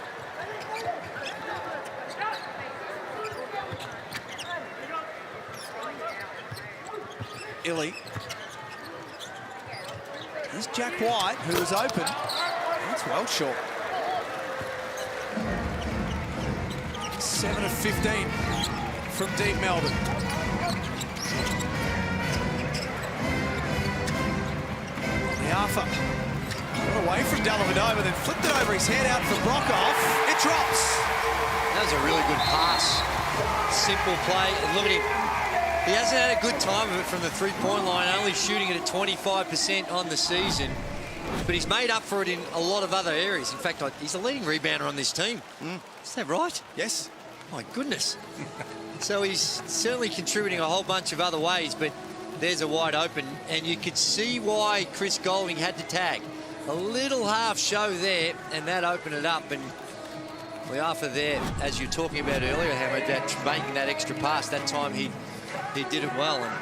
[SPEAKER 12] Illy. There's Jack White, who is open. That's well short. 7 of 15 from deep Melbourne. Liafa got away from Dellavedova, then flipped it over his head out for Brockhoff. It drops.
[SPEAKER 13] That was a really good pass. Simple play. And look at him. He hasn't had a good time of it from the 3-point line, only shooting it at 25% on the season. But he's made up for it in a lot of other areas. In fact, he's the leading rebounder on this team. Is that right?
[SPEAKER 12] Yes.
[SPEAKER 13] My goodness. So he's certainly contributing a whole bunch of other ways, but there's a wide open, and you could see why Chris Golding had to tag. A little half show there, and that opened it up. And Liafa there, as you were talking about earlier, Hammer, that making that extra pass, that time he did it well. And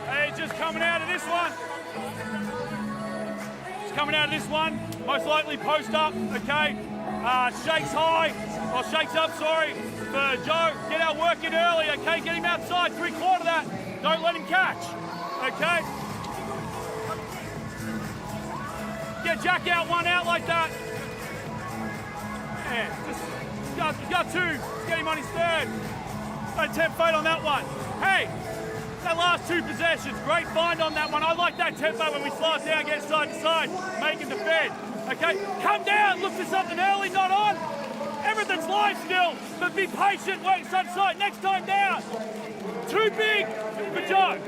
[SPEAKER 10] hey, just coming out of this one. Just coming out of this one. Most likely post up, okay? Shakes high, or shakes up, sorry, for Joe. Get our work in early, okay? Get him outside, 3/4 that. Don't let him catch, okay? Get Jack out, 1 out like that. Yeah, just got 2. Get him on his 3rd. Don't tempt fate on that one. Hey, that last 2 possessions, great find on that one. I like that tempo when we slide down, get side to side, make it defend. Okay, come down, look for something early, not on. Everything's live still, but be patient, wait sunshine, next time down. Too big for Joe.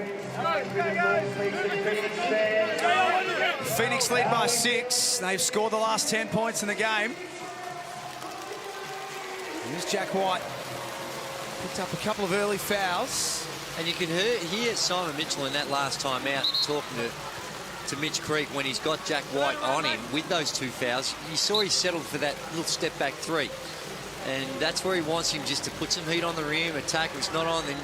[SPEAKER 12] Phoenix lead by 6. They've scored the last 10 points in the game. Here's Jack White. Picked up a couple of early fouls.
[SPEAKER 13] And you can hear Simon Mitchell in that last time out talking to Mitch Creek when he's got Jack White on him with those 2 fouls. You saw he settled for that little step back 3. And that's where he wants him, just to put some heat on the rim, attack. If it's not on, then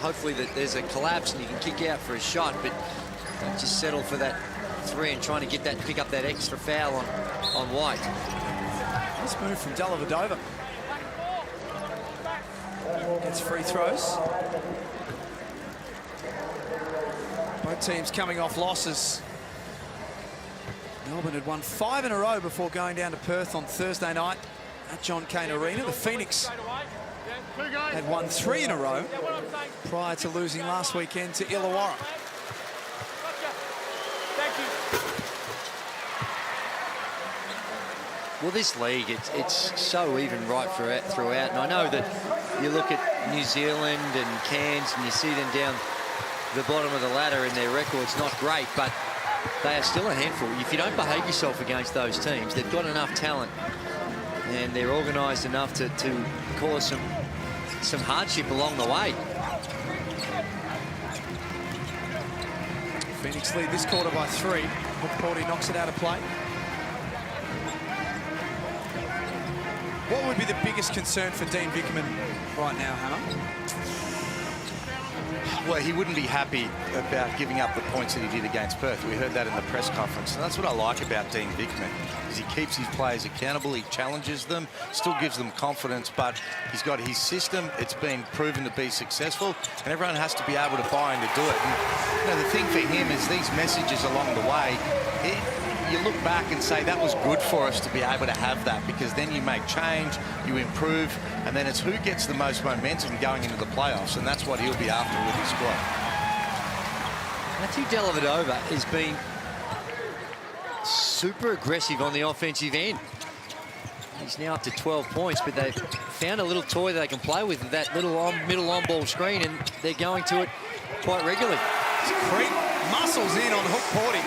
[SPEAKER 13] hopefully that there's a collapse and you can kick out for a shot. But just settle for that 3 and trying to get that, pick up that extra foul on White.
[SPEAKER 12] Nice move from Dellavedova. Gets free throws. Both teams coming off losses. Melbourne had won 5 in a row before going down to Perth on Thursday night at John Cain Arena. The Phoenix had won 3 in a row prior to losing last weekend to Illawarra.
[SPEAKER 13] Well, this league, it's so even right throughout. And I know that you look at New Zealand and Cairns and you see them down the bottom of the ladder and their record's not great, but they are still a handful. If you don't behave yourself against those teams, they've got enough talent and they're organised enough to cause some hardship along the way.
[SPEAKER 12] Phoenix lead this quarter by 3. Porty knocks it out of play. What would be the biggest concern for Dean Vickerman right now, Hannah?
[SPEAKER 7] Well, he wouldn't be happy about giving up the points that he did against Perth. We heard that in the press conference, and that's what I like about Dean Vickerman, is he keeps his players accountable, he challenges them, still gives them confidence, but he's got his system. It's been proven to be successful, and everyone has to be able to buy in to do it. And, you know, the thing for him is these messages along the way, you look back and say that was good for us to be able to have that, because then you make change, you improve, and then it's who gets the most momentum going into the playoffs, and that's what he'll be after with his squad.
[SPEAKER 13] Matthew Dellavedova has been super aggressive on the offensive end. He's now up to 12 points, but they've found a little toy that they can play with, that little middle on-ball screen, and they're going to it quite regularly.
[SPEAKER 12] Creek muscles in on Hook Porty.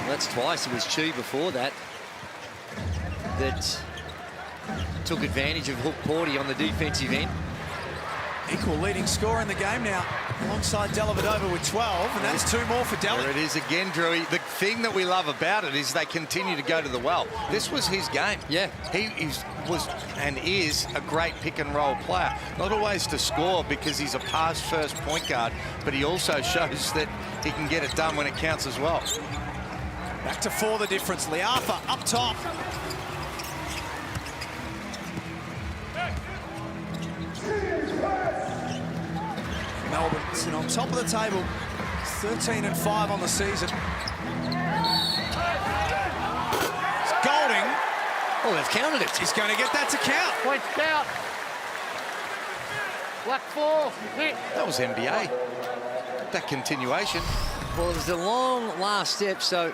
[SPEAKER 13] That's twice. It was Chi before that took advantage of Hook Porty on the defensive end.
[SPEAKER 12] Equal leading scorer in the game now, alongside Dellavedova with 12, and that's 2 more for Della.
[SPEAKER 7] There it is again, Drew. The thing that we love about it is they continue to go to the well. This was his game.
[SPEAKER 13] Yeah.
[SPEAKER 7] He was and is a great pick-and-roll player. Not always to score because he's a pass-first point guard, but he also shows that he can get it done when it counts as well.
[SPEAKER 12] Back to 4 the difference. Liafa up top. Melbourne sitting on top of the table. 13-5 on the season. It's Golding.
[SPEAKER 13] Oh, they've counted it.
[SPEAKER 12] He's going to get that to count.
[SPEAKER 6] Points count. Black 4. Hit.
[SPEAKER 7] That was NBA. That continuation.
[SPEAKER 13] Well, it was a long last step, so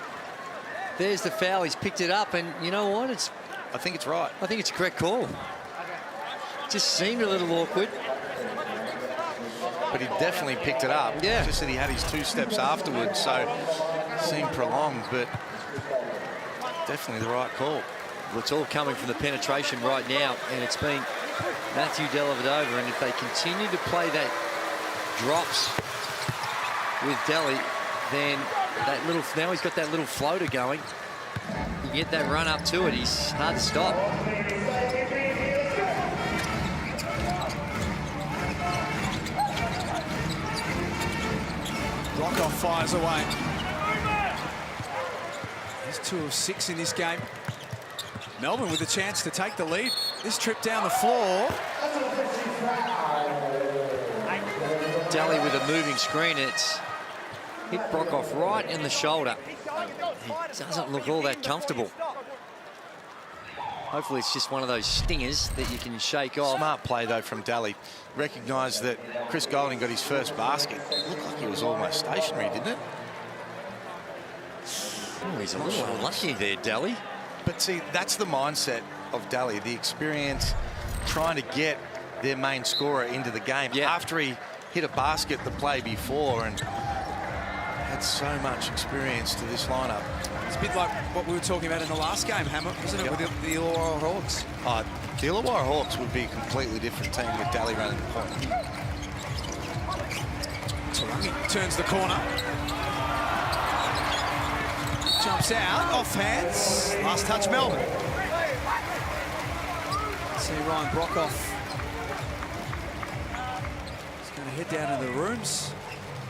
[SPEAKER 13] there's the foul. He's picked it up, and you know what?
[SPEAKER 7] I think it's right.
[SPEAKER 13] I think it's a correct call. Just seemed a little awkward.
[SPEAKER 7] But he definitely picked it up.
[SPEAKER 13] Yeah.
[SPEAKER 7] Just that he had his 2 steps afterwards, so it seemed prolonged, but definitely the right call.
[SPEAKER 13] Well, it's all coming from the penetration right now, and it's been Matthew Dellavedova, and if they continue to play that drops with Delly, then that little, now he's got that little floater going. You get that run up to it, he's hard to stop.
[SPEAKER 12] Rockoff fires away. He's 2 of 6 in this game. Melbourne with a chance to take the lead. This trip down the floor.
[SPEAKER 13] Daly with a moving screen. It's hit Rockoff right in the shoulder. He doesn't look all that comfortable. Hopefully it's just one of those stingers that you can shake off.
[SPEAKER 7] Smart play, though, from Daly. Recognised that Chris Golding got his first basket. It looked like he was almost stationary, didn't it?
[SPEAKER 13] Oh, he's a little unlucky there, Daly.
[SPEAKER 7] But see, that's the mindset of Daly, the experience trying to get their main scorer into the game after he hit a basket the play before, and had so much experience to this lineup.
[SPEAKER 12] It's a bit like what we were talking about in the last game, Hammer, wasn't it, with the Illawarra Hawks?
[SPEAKER 7] The Illawarra Hawks would be a completely different team with Daly running the point.
[SPEAKER 12] Tarangi turns the corner. Jumps out, off hands. Last touch, Melbourne. See Ryan Brockhoff. He's going to head down to the rooms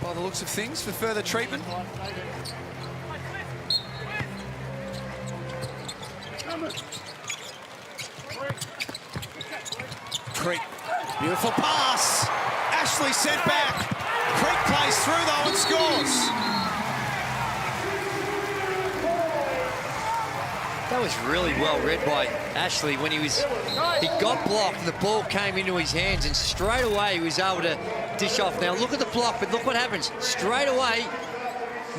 [SPEAKER 12] by the looks of things for further treatment. Creek, beautiful pass. Ashley sent back. Creek plays through though and scores.
[SPEAKER 13] That was really well read by Ashley when he got blocked and the ball came into his hands, and straight away he was able to dish off. Now look at the block, but look what happens. Straight away,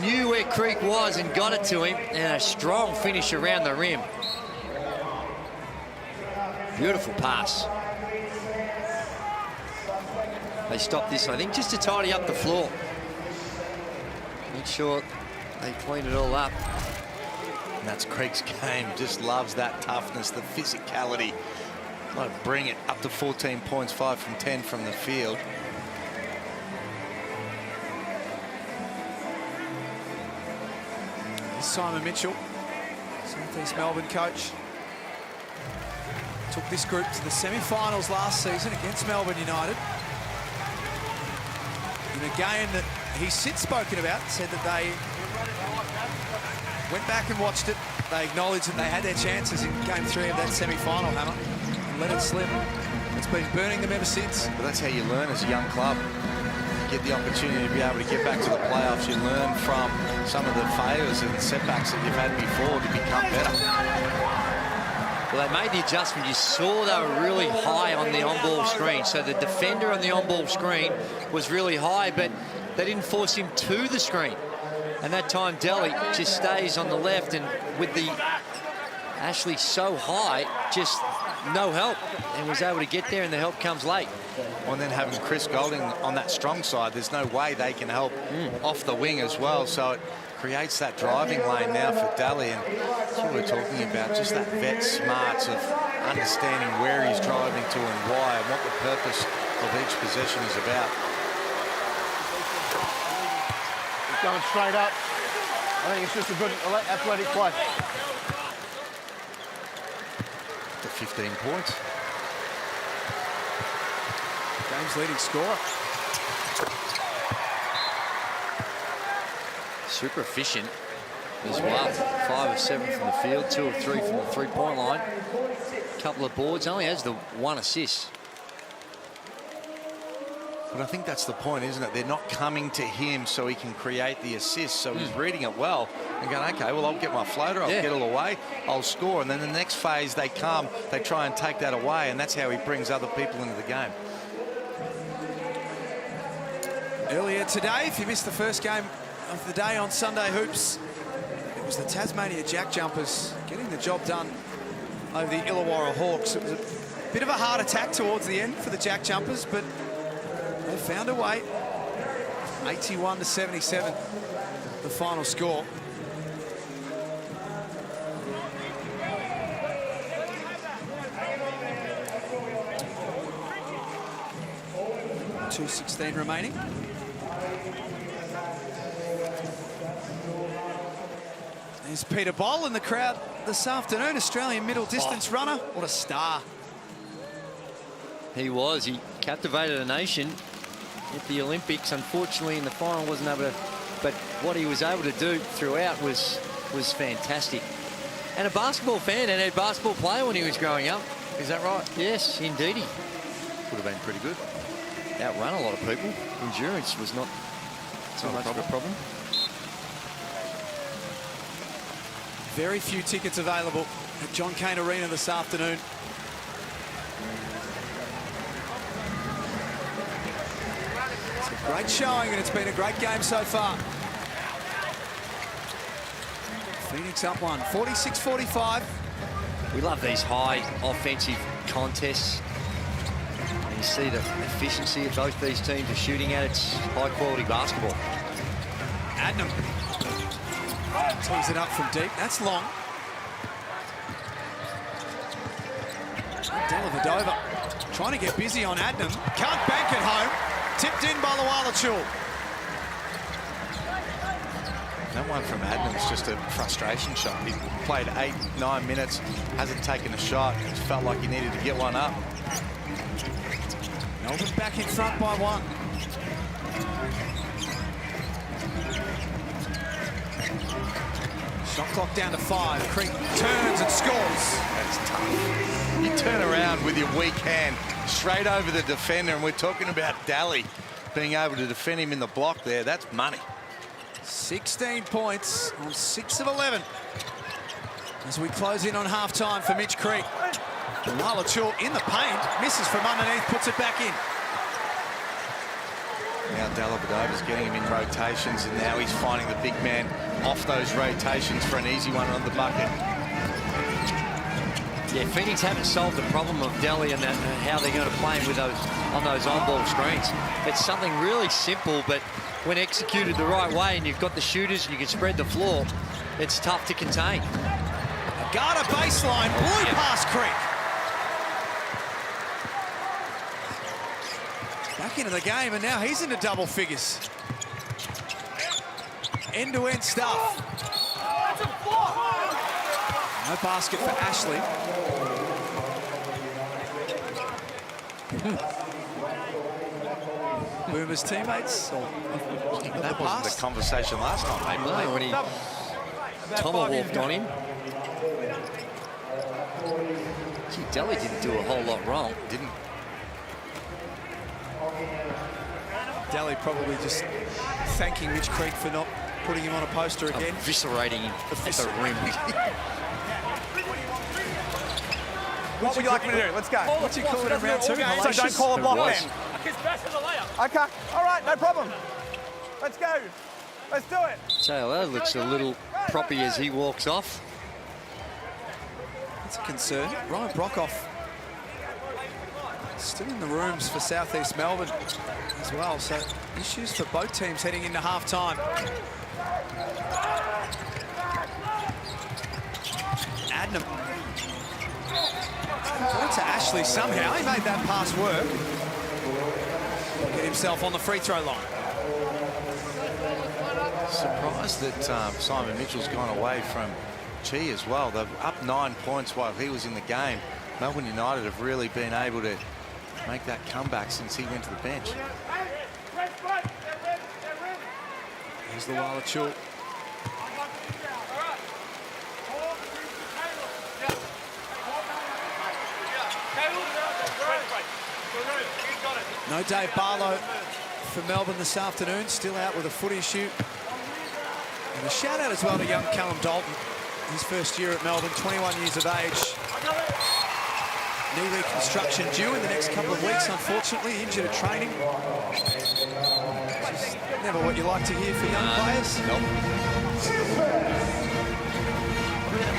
[SPEAKER 13] knew where Creek was and got it to him, and a strong finish around the rim. Beautiful pass. They stopped this, I think, just to tidy up the floor. Make sure they clean it all up.
[SPEAKER 7] And that's Creek's game. Just loves that toughness, the physicality. Like bring it up to 14 points, 5 from 10 from the field.
[SPEAKER 12] Simon Mitchell, Southeast Melbourne coach, took this group to the semi-finals last season against Melbourne United. In a game that he's since spoken about, said that they went back and watched it. They acknowledged that they had their chances in game 3 of that semi-final, Hammer, and let it slip. It's been burning them ever since.
[SPEAKER 7] But that's how you learn as a young club. You get the opportunity to be able to get back to the playoffs. You learn from some of the failures and setbacks that you've had before to become better.
[SPEAKER 13] Well, they made the adjustment. You saw they were really high on the on-ball screen. So the defender on the on-ball screen was really high, but they didn't force him to the screen. And that time, Daly just stays on the left, and with the Ashley so high, just no help, and was able to get there, and the help comes late.
[SPEAKER 7] Well, and then having Chris Golding on that strong side, there's no way they can help off the wing as well. So it creates that driving lane now for Daly, and that's what we're talking about, just that vet smarts of understanding where he's driving to and why, and what the purpose of each possession is about.
[SPEAKER 6] He's going straight up. I think it's just a good athletic play.
[SPEAKER 7] To 15 points.
[SPEAKER 12] Game's leading scorer.
[SPEAKER 13] Super efficient as well. 5 of 7 from the field, 2 of 3 from the three-point line. Couple of boards, only has the 1 assist.
[SPEAKER 7] But I think that's the point, isn't it? They're not coming to him so he can create the assist. So he's reading it well and going, okay, well, I'll get my floater, I'll get it away, I'll score. And then the next phase, they come, they try and take that away, and that's how he brings other people into the game.
[SPEAKER 12] Earlier today, if you missed the first game of the day on Sunday Hoops, it was the Tasmania Jack Jumpers getting the job done over the Illawarra Hawks. It was a bit of a hard attack towards the end for the Jack Jumpers, but they found a way. 81-77, the final score. .216 remaining. There's Peter Boll in the crowd this afternoon, Australian middle distance runner. What a star.
[SPEAKER 13] He was. He captivated a nation at the Olympics. Unfortunately, in the final, wasn't able to. But what he was able to do throughout was fantastic. And a basketball fan and a basketball player when he was growing up.
[SPEAKER 7] Is that right?
[SPEAKER 13] Yes, indeed. He
[SPEAKER 7] would have been pretty good.
[SPEAKER 13] Outrun a lot of people. Endurance was not so much of a problem.
[SPEAKER 12] Very few tickets available at John Cain Arena this afternoon. It's a great showing, and it's been a great game so far. Phoenix up one, 46-45.
[SPEAKER 13] We love these high offensive contests. And you see the efficiency of both these teams are shooting at. It's high-quality basketball.
[SPEAKER 12] Adnam tees it up from deep. That's long. Dellavedova trying to get busy on Adnam. Can't bank it home. Tipped in by Lualachul.
[SPEAKER 7] That one from Adnam's just a frustration shot. He played 8-9 minutes, hasn't taken a shot. Just felt like he needed to get one up.
[SPEAKER 12] Melbourne back in front by 1. Shot clock down to 5. Creek turns and scores.
[SPEAKER 7] That's tough. You turn around with your weak hand straight over the defender, and we're talking about Daly being able to defend him in the block there. That's money.
[SPEAKER 12] 16 points on 6 of 11. As we close in on half-time for Mitch Creek. Lualachul in the paint, misses from underneath, puts it back in.
[SPEAKER 7] Now Dellavedova's getting him in rotations, and now he's finding the big man off those rotations for an easy one on the bucket.
[SPEAKER 13] Yeah, Phoenix haven't solved the problem of Delhi and how they're going to play him with those on those on-ball screens. It's something really simple, but when executed the right way and you've got the shooters and you can spread the floor, it's tough to contain.
[SPEAKER 12] Agata baseline, blew past Creek. Back into the game, and now he's into double figures. End-to-end stuff. No basket for Ashley. Boomer's teammates.
[SPEAKER 7] That wasn't the conversation last time, mate.
[SPEAKER 13] No, when he tomahawked on him. Gee, Delhi didn't do a whole lot wrong.
[SPEAKER 7] Didn't.
[SPEAKER 12] Delhi probably just thanking Mitch Creek for not putting him on a poster again.
[SPEAKER 13] Eviscerating him at the rim.
[SPEAKER 4] What would you like me to do? Let's go.
[SPEAKER 12] What's he calling in round 2?
[SPEAKER 4] So don't call a block then. Okay, all right, no problem. Let's go. Let's do it.
[SPEAKER 13] JLO looks a little proppy as he walks off.
[SPEAKER 12] That's a concern. Ryan Brockhoff still in the rooms for Southeast Melbourne as well. So issues for both teams heading into half-time. Adnam. Point to Ashley somehow. He made that pass work. Get himself on the free throw line.
[SPEAKER 7] Surprised that Simon Mitchell's gone away from Chi as well. They're up 9 points while he was in the game. Melbourne United have really been able to make that comeback since he went to the bench.
[SPEAKER 12] Here's Lualachul. No Dave Barlow for Melbourne this afternoon, still out with a foot issue. And a shout out as well to young Callum Dalton, his first year at Melbourne, 21 years of age. Knee reconstruction due in the next couple of weeks, unfortunately, injured at training. Just never what you like to hear for young players.
[SPEAKER 7] Nope.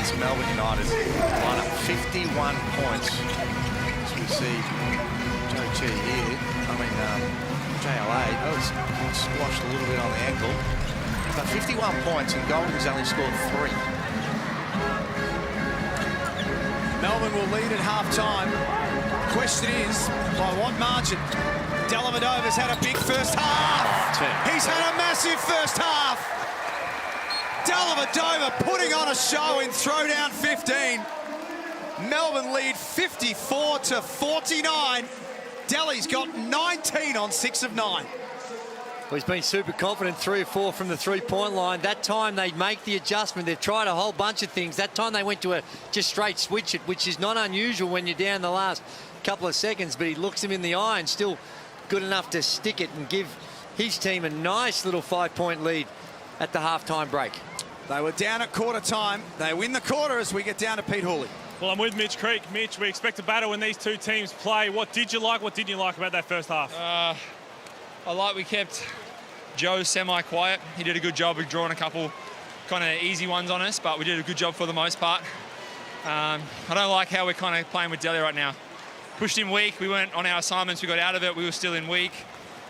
[SPEAKER 7] It's Melbourne United line up 51 points. As we see Joe Chi here. JLA, squashed a little bit on the ankle. But 51 points, and Golden's only scored 3.
[SPEAKER 12] Melbourne will lead at half-time. Question is, by what margin? Dellavedova's had a big first half. He's had a massive first half. Dellavedova putting on a show in throwdown 15. Melbourne lead 54-49. Delhi's got 19 on 6 of 9.
[SPEAKER 13] Well, he's been super confident, 3 or 4 from the three-point line. That time they make the adjustment. They've tried a whole bunch of things. That time they went to a just straight switch it, which is not unusual when you're down the last couple of seconds, but he looks him in the eye and still good enough to stick it and give his team a nice little 5-point lead at the halftime break.
[SPEAKER 12] They were down at quarter time. They win the quarter as we get down to Pete Hooley.
[SPEAKER 10] Well, I'm with Mitch Creek. Mitch, we expect a battle when these two teams play. What did you like? What didn't you like about that first half?
[SPEAKER 14] I like we kept Joe semi-quiet. He did a good job of drawing a couple kind of easy ones on us, but we did a good job for the most part. I don't like how we're kind of playing with Delhi right now. Pushed him weak. We weren't on our assignments. We got out of it. We were still in weak.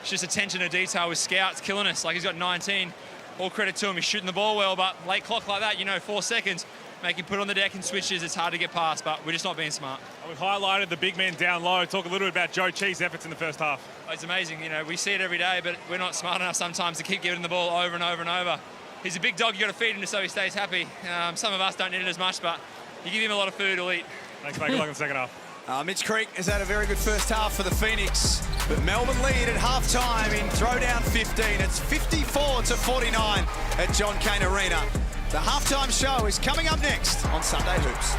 [SPEAKER 14] It's just attention to detail with Scouts killing us. Like, he's got 19. All credit to him. He's shooting the ball well, but late clock like that, 4 seconds, make him put on the deck and switches. It's hard to get past, but we're just not being smart.
[SPEAKER 10] We've highlighted the big men down low. Talk a little bit about Joe Chi's efforts in the first half.
[SPEAKER 14] It's amazing. We see it every day, but we're not smart enough sometimes to keep giving the ball over and over and over. He's a big dog. You got to feed him so he stays happy. Some of us don't need it as much, but you give him a lot of food, he'll eat.
[SPEAKER 10] Thanks, mate. Good luck in the second half.
[SPEAKER 4] Mitch Creek has had a very good first half for the Phoenix, but Melbourne lead at half-time in throwdown 15. It's 54-49 at John Cain Arena. The half-time show is coming up next on Sunday Hoops.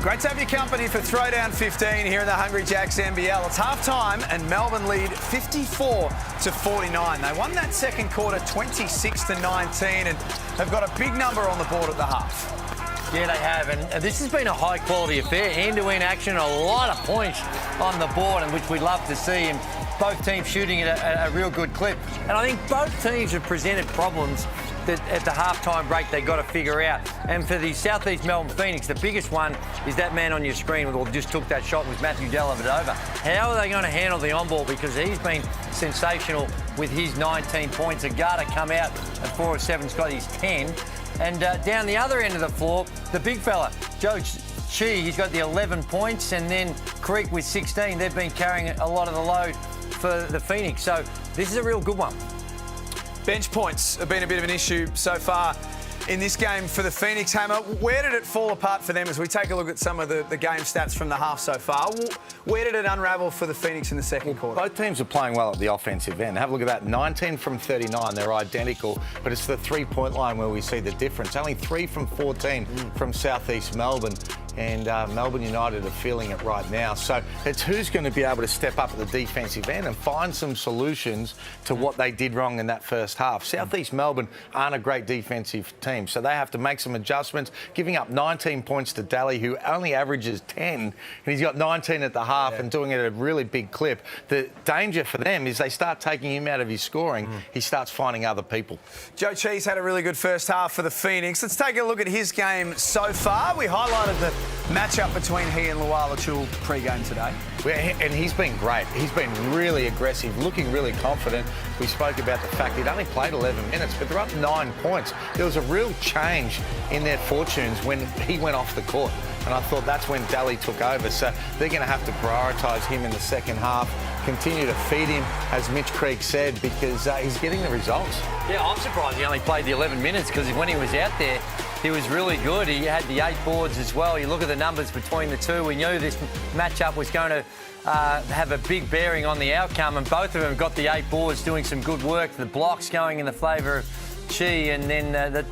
[SPEAKER 4] Great to have your company for Throwdown 15 here in the Hungry Jacks NBL. It's half-time and Melbourne lead 54-49. They won that second quarter 26-19 and have got a big number on the board at the half.
[SPEAKER 8] Yeah, they have, and this has been a high-quality affair. End-to-end action, a lot of points on the board, and which we love to see, and both teams shooting at a real good clip. And I think both teams have presented problems that at the halftime break they've got to figure out. And for the Southeast Melbourne Phoenix, the biggest one is that man on your screen who just took that shot was Matthew Dellavedova. How are they going to handle the on-ball? Because he's been sensational with his 19 points. Agata come out at 4 of 7, got his 10. And down the other end of the floor, the big fella, Joe Chi, he's got the 11 points, and then Creek with 16. They've been carrying a lot of the load for the Phoenix. So this is a real good one.
[SPEAKER 4] Bench points have been a bit of an issue so far in this game for the Phoenix. Hammer, where did it fall apart for them as we take a look at some of the game stats from the half so far? Where did it unravel for the Phoenix in the second quarter?
[SPEAKER 7] Both teams are playing well at the offensive end. Have a look at that. 19 from 39. They're identical, but it's the three-point line where we see the difference. Only 3 from 14 from Southeast Melbourne. And Melbourne United are feeling it right now. So it's who's going to be able to step up at the defensive end and find some solutions to what they did wrong in that first half. Southeast Melbourne aren't a great defensive team, so they have to make some adjustments, giving up 19 points to Daly, who only averages 10, and he's got 19 at the half and doing it at a really big clip. The danger for them is they start taking him out of his scoring. He starts finding other people.
[SPEAKER 4] Joe Cheese had a really good first half for the Phoenix. Let's take a look at his game so far. We highlighted the match-up between he and Luala-Chul pre-game today.
[SPEAKER 7] And he's been great. He's been really aggressive, looking really confident. We spoke about the fact he'd only played 11 minutes, but they're up 9 points. There was a real change in their fortunes when he went off the court. And I thought that's when Daly took over. So they're going to have to prioritise him in the second half, continue to feed him, as Mitch Creek said, because he's getting the results.
[SPEAKER 8] Yeah, I'm surprised he only played the 11 minutes because when he was out there, he was really good. He had the 8 boards as well. You look at the numbers between the two. We knew this matchup was going to have a big bearing on the outcome, and both of them got the 8 boards, doing some good work. The blocks going in the favour of Chi, and then 9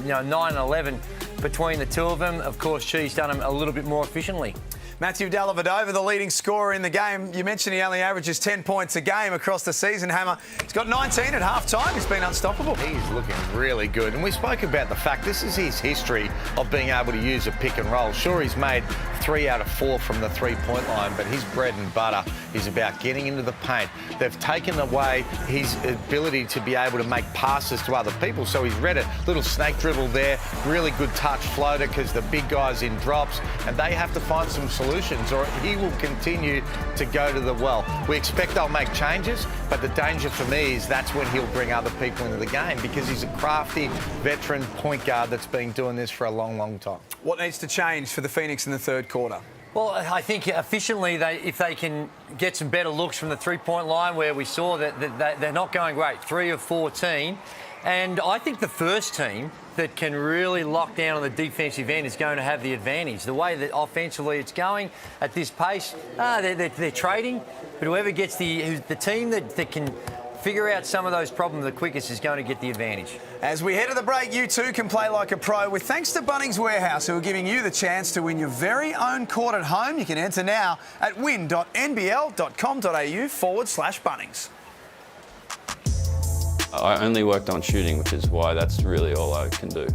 [SPEAKER 8] and 11 between the two of them. Of course, Chi's done them a little bit more efficiently.
[SPEAKER 4] Matthew Dellavedova, the leading scorer in the game. You mentioned he only averages 10 points a game across the season, Hammer. He's got 19 at half-time. He's been unstoppable.
[SPEAKER 7] He's looking really good. And we spoke about the fact this is his history of being able to use a pick and roll. Sure, he's made 3 out of 4 from the three-point line, but his bread and butter is about getting into the paint. They've taken away his ability to be able to make passes to other people, so he's read it. Little snake dribble there, really good touch floater because the big guy's in drops, and they have to find some solutions or he will continue to go to the well. We expect they'll make changes, but the danger for me is that's when he'll bring other people into the game because he's a crafty veteran point guard that's been doing this for a long, long time.
[SPEAKER 4] What needs to change for the Phoenix in the third quarter?
[SPEAKER 8] Well, I think efficiently, if they can get some better looks from the three-point line where we saw that they're not going great, 3 of 14. And I think the first team that can really lock down on the defensive end is going to have the advantage. The way that offensively it's going at this pace, they're trading, but whoever gets the team that can figure out some of those problems the quickest is going to get the advantage.
[SPEAKER 4] As we head to the break, you too can play like a pro with thanks to Bunnings Warehouse, who are giving you the chance to win your very own court at home. You can enter now at win.nbl.com.au/Bunnings.
[SPEAKER 15] I only worked on shooting, which is why that's really all I can do.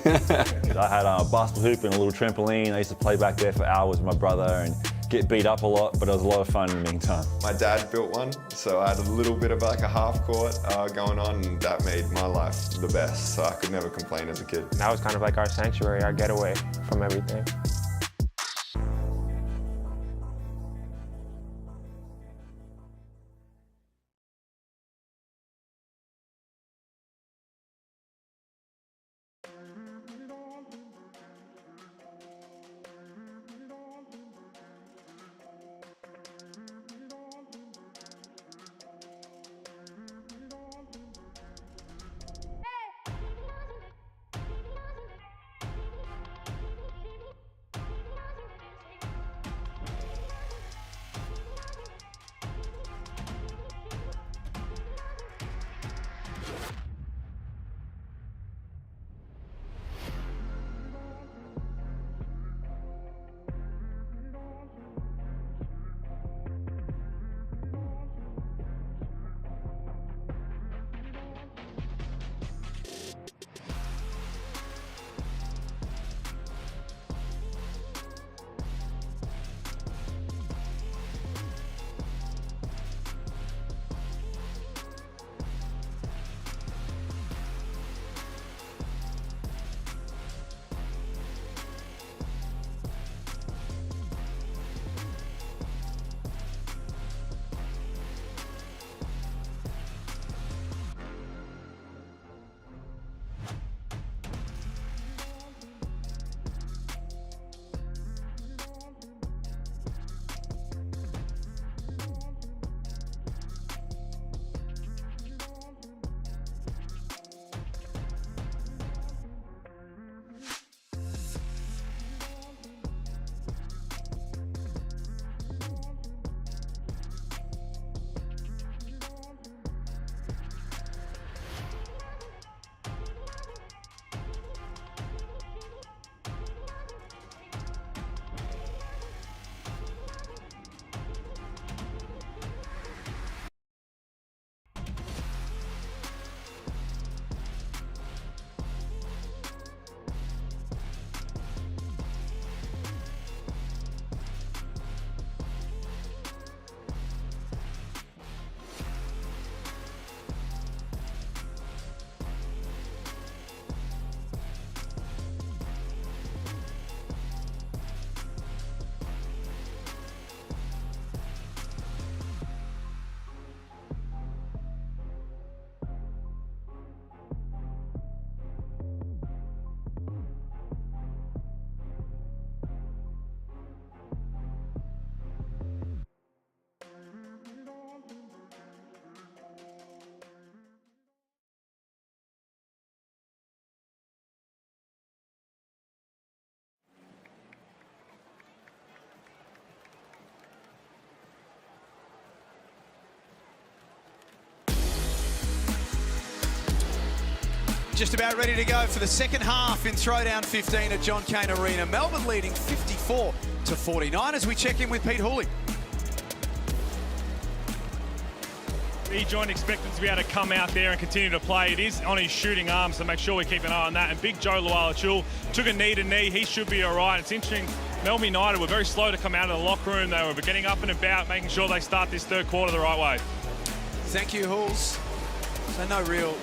[SPEAKER 16] I had a basketball hoop and a little trampoline. I used to play back there for hours with my brother and get beat up a lot, but it was a lot of fun in the meantime.
[SPEAKER 17] My dad built one, so I had a little bit of like a half court going on, and that made my life the best, so I could never complain as a kid.
[SPEAKER 18] That was kind of like our sanctuary, our getaway from everything.
[SPEAKER 12] Just about ready to go for the second half in Throwdown 15 at John Cain Arena. Melbourne leading 54-49 as we check in with Pete Hooley.
[SPEAKER 10] He joined expected to be able to come out there and continue to play. It is on his shooting arm, so make sure we keep an eye on that. And big Joe Luala-Chul took a knee to knee. He should be all right. It's interesting. Melbourne United were very slow to come out of the locker room. They were getting up and about, making sure they start this third quarter the right way.
[SPEAKER 12] Thank you, Halls. So no real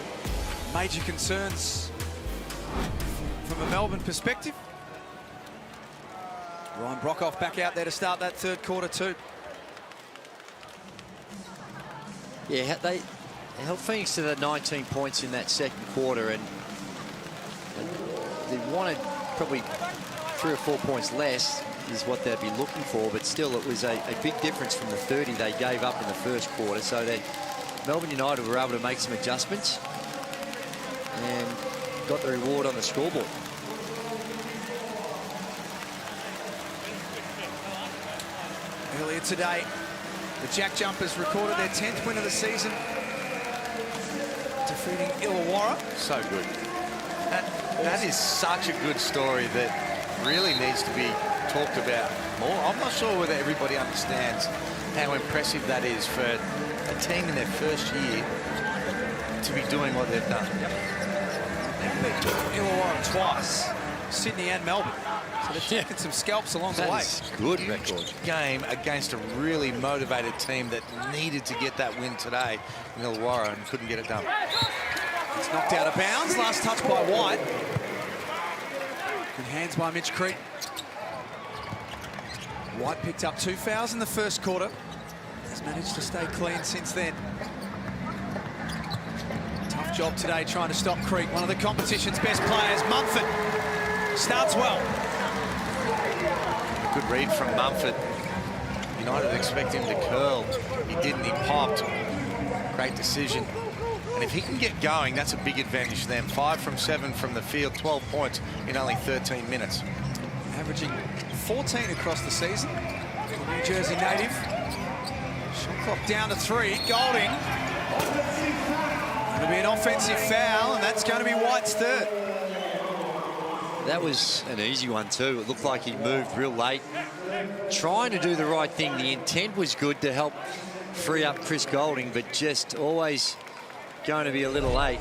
[SPEAKER 12] major concerns from a Melbourne perspective. Ryan Brockhoff back out there to start that third quarter too.
[SPEAKER 13] Yeah, they held Phoenix to the 19 points in that second quarter, and they wanted probably 3 or 4 points less is what they'd be looking for, but still it was a big difference from the 30 they gave up in the first quarter. So Melbourne United were able to make some adjustments and got the reward on the scoreboard.
[SPEAKER 12] Earlier today, the Jack Jumpers recorded their 10th win of the season, defeating Illawarra.
[SPEAKER 7] So good. That is such a good story that really needs to be talked about more. I'm not sure whether everybody understands how impressive that is for a team in their first year to be doing what they've done.
[SPEAKER 12] They've beat Illawarra twice, Sydney and Melbourne. So they're taking some scalps along the way.
[SPEAKER 7] That's good record. Game against a really motivated team that needed to get that win today in Illawarra and couldn't get it done.
[SPEAKER 12] It's knocked out of bounds. Last touch by White. Good hands by Mitch Creek. White picked up 2 fouls in the first quarter. Has managed to stay clean since then. Tough job today trying to stop Creek, one of the competition's best players. Mumford starts well.
[SPEAKER 7] Good read from Mumford. United expect him to curl. He didn't, he popped. Great decision. And if he can get going, that's a big advantage for them. 5 from 7 from the field, 12 points in only 13 minutes.
[SPEAKER 12] Averaging 14 across the season. The New Jersey native. Shot clock down to 3. Golding. It'll be an offensive foul, and that's going to be White's third.
[SPEAKER 13] That was an easy one too. It looked like he moved real late, trying to do the right thing. The intent was good to help free up Chris Golding, but just always going to be a little late.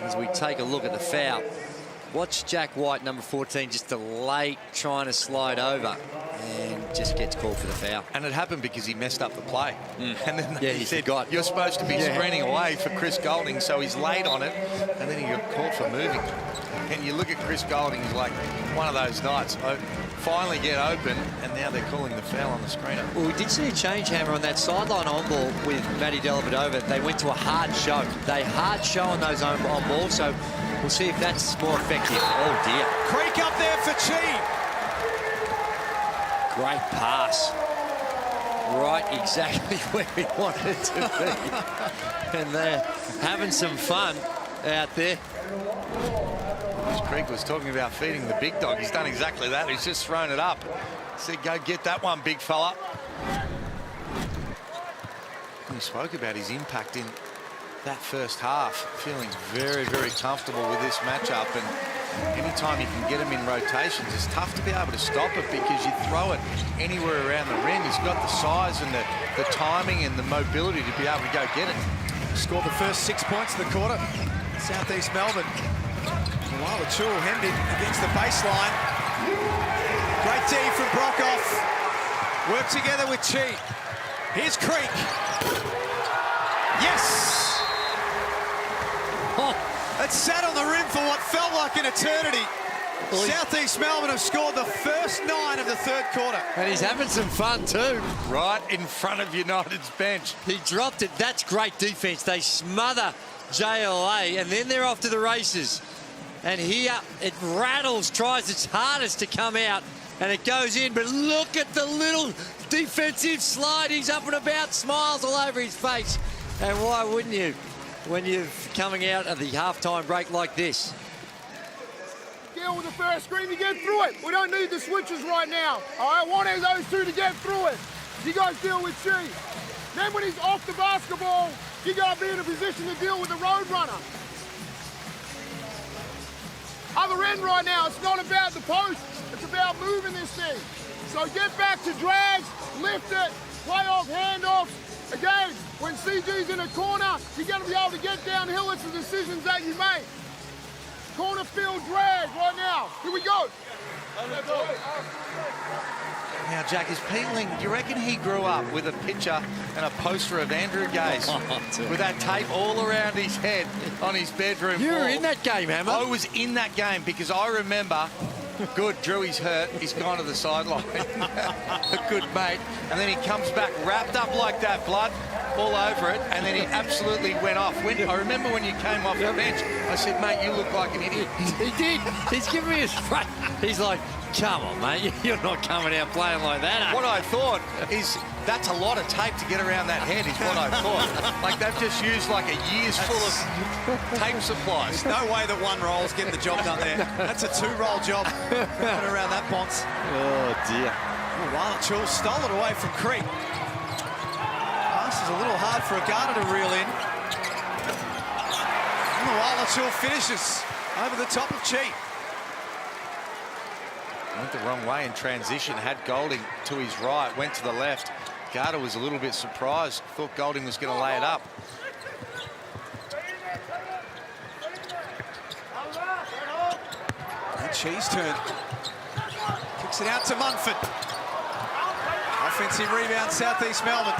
[SPEAKER 13] As we take a look at the foul, watch Jack White, number 14, just a late trying to slide over and just gets called for the foul.
[SPEAKER 7] And it happened because he messed up the play. And then
[SPEAKER 13] he
[SPEAKER 7] said,
[SPEAKER 13] forgot.
[SPEAKER 7] You're supposed to be screening away for Chris Golding, so he's late on it, and then he got called for moving. And you look at Chris Golding, he's like one of those nights. Finally get open, and now they're calling the foul on the screener.
[SPEAKER 13] Well, we did see a change, Hammer, on that sideline on ball with Matty Dellavedova. They went to a hard show. They hard show on those on balls, so we'll see if that's more effective. Oh, dear.
[SPEAKER 12] Creek up there for Chi.
[SPEAKER 13] Great pass. Right exactly where we wanted it to be. And they're having some fun out there.
[SPEAKER 7] As Creek was talking about feeding the big dog, he's done exactly that. He's just thrown it up. He said, go get that one, big fella. He spoke about his impact in that first half, feeling very, very comfortable with this matchup. And anytime you can get him in rotations, it's tough to be able to stop it because you throw it anywhere around the rim. He's got the size and the timing and the mobility to be able to go get it.
[SPEAKER 12] Scored the first 6 points of the quarter. Southeast Melbourne. Luala-Chul hemmed it against the baseline. Great D from Brockhoff. Work together with Chi. Here's Creek. Yes! It sat on the rim for what felt like an eternity. Southeast Melbourne have scored the first 9 of the third quarter.
[SPEAKER 13] And he's having some fun too.
[SPEAKER 7] Right in front of United's bench.
[SPEAKER 13] He dropped it. That's great defense. They smother JLA, and then they're off to the races. And here it rattles, tries its hardest to come out, and it goes in. But look at the little defensive slide. He's up and about, smiles all over his face. And why wouldn't you when you're coming out of the halftime break like this?
[SPEAKER 6] Deal with the first screen to get through it. We don't need the switches right now. All right, one of those two to get through it. You guys deal with Chi. Then when he's off the basketball, you got to be in a position to deal with the road runner. Other end right now. It's not about the post. It's about moving this thing. So get back to drags, lift it, play off handoffs. Again, when CG's in a corner, you got to be able to get downhill. It's the decisions that you make. Corner field drag right now. Here we go.
[SPEAKER 7] Now, Jack, is Peeling, do you reckon he grew up with a picture and a poster of Andrew Gaze with that tape all around his head on his bedroom
[SPEAKER 13] You
[SPEAKER 7] wall?
[SPEAKER 13] were in that game, Hammer.
[SPEAKER 7] I was in that game because I remember, good, Drewy's hurt, he's gone to the sideline, a good mate, and then he comes back wrapped up like that, blood all over it, and then he absolutely went off. I remember when you came off the bench, I said, mate, you look like an idiot.
[SPEAKER 13] He did. He's giving me his front. He's like, come on, mate, you're not coming out playing like that.
[SPEAKER 7] What I thought is that's a lot of tape to get around that head is what I thought. Like they've just used like a year's full of tape supplies.
[SPEAKER 12] There's no way that one roll's getting the job done there. That's a two-roll job wrapping around that bonce.
[SPEAKER 13] Oh, dear.
[SPEAKER 12] Wallachul stole it away from Creek. Pass is a little hard for Agata to reel in. And the Wallachul finishes over the top of Chi.
[SPEAKER 7] Went the wrong way in transition, had Golding to his right, went to the left. Garter was a little bit surprised, thought Golding was going to lay it up.
[SPEAKER 12] And Chi's turn. Kicks it out to Munford. Offensive rebound, South East Melbourne.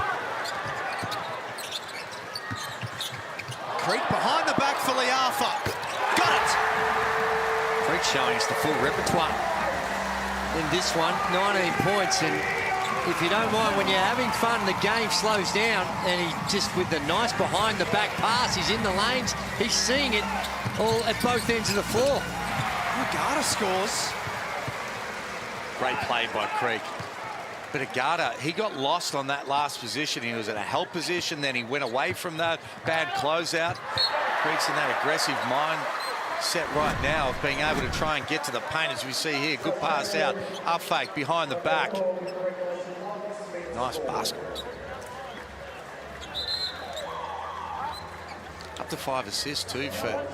[SPEAKER 12] Creek behind the back for Liafa. Got it!
[SPEAKER 13] Creek showing us the full repertoire. In this one, 19 points, and if you don't mind, when you're having fun, the game slows down, and he just, with the nice behind-the-back pass, he's in the lanes, he's seeing it all at both ends of the floor.
[SPEAKER 12] Agata scores.
[SPEAKER 7] Great play by Creek. But Agata, he got lost on that last position. He was in a help position, then he went away from that bad closeout. Creek's in that aggressive mind set right now of being able to try and get to the paint, as we see here. Good pass out, up fake, behind the back. Nice basket. Up to 5 assists too for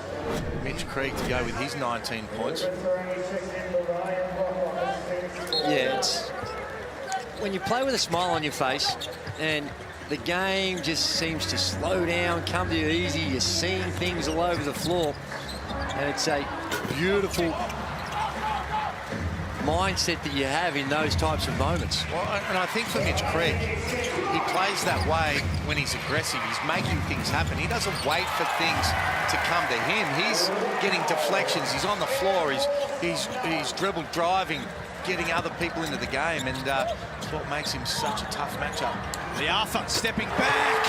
[SPEAKER 7] Mitch Creek to go with his 19 points.
[SPEAKER 13] Yeah, it's when you play with a smile on your face and the game just seems to slow down, come to you easy, you're seeing things all over the floor. And it's a beautiful mindset that you have in those types of moments.
[SPEAKER 7] Well, and I think for Mitch Creek, he plays that way when he's aggressive. He's making things happen. He doesn't wait for things to come to him. He's getting deflections. He's on the floor. He's dribble driving, getting other people into the game, and it's what makes him such a tough matchup.
[SPEAKER 12] Liafa stepping back.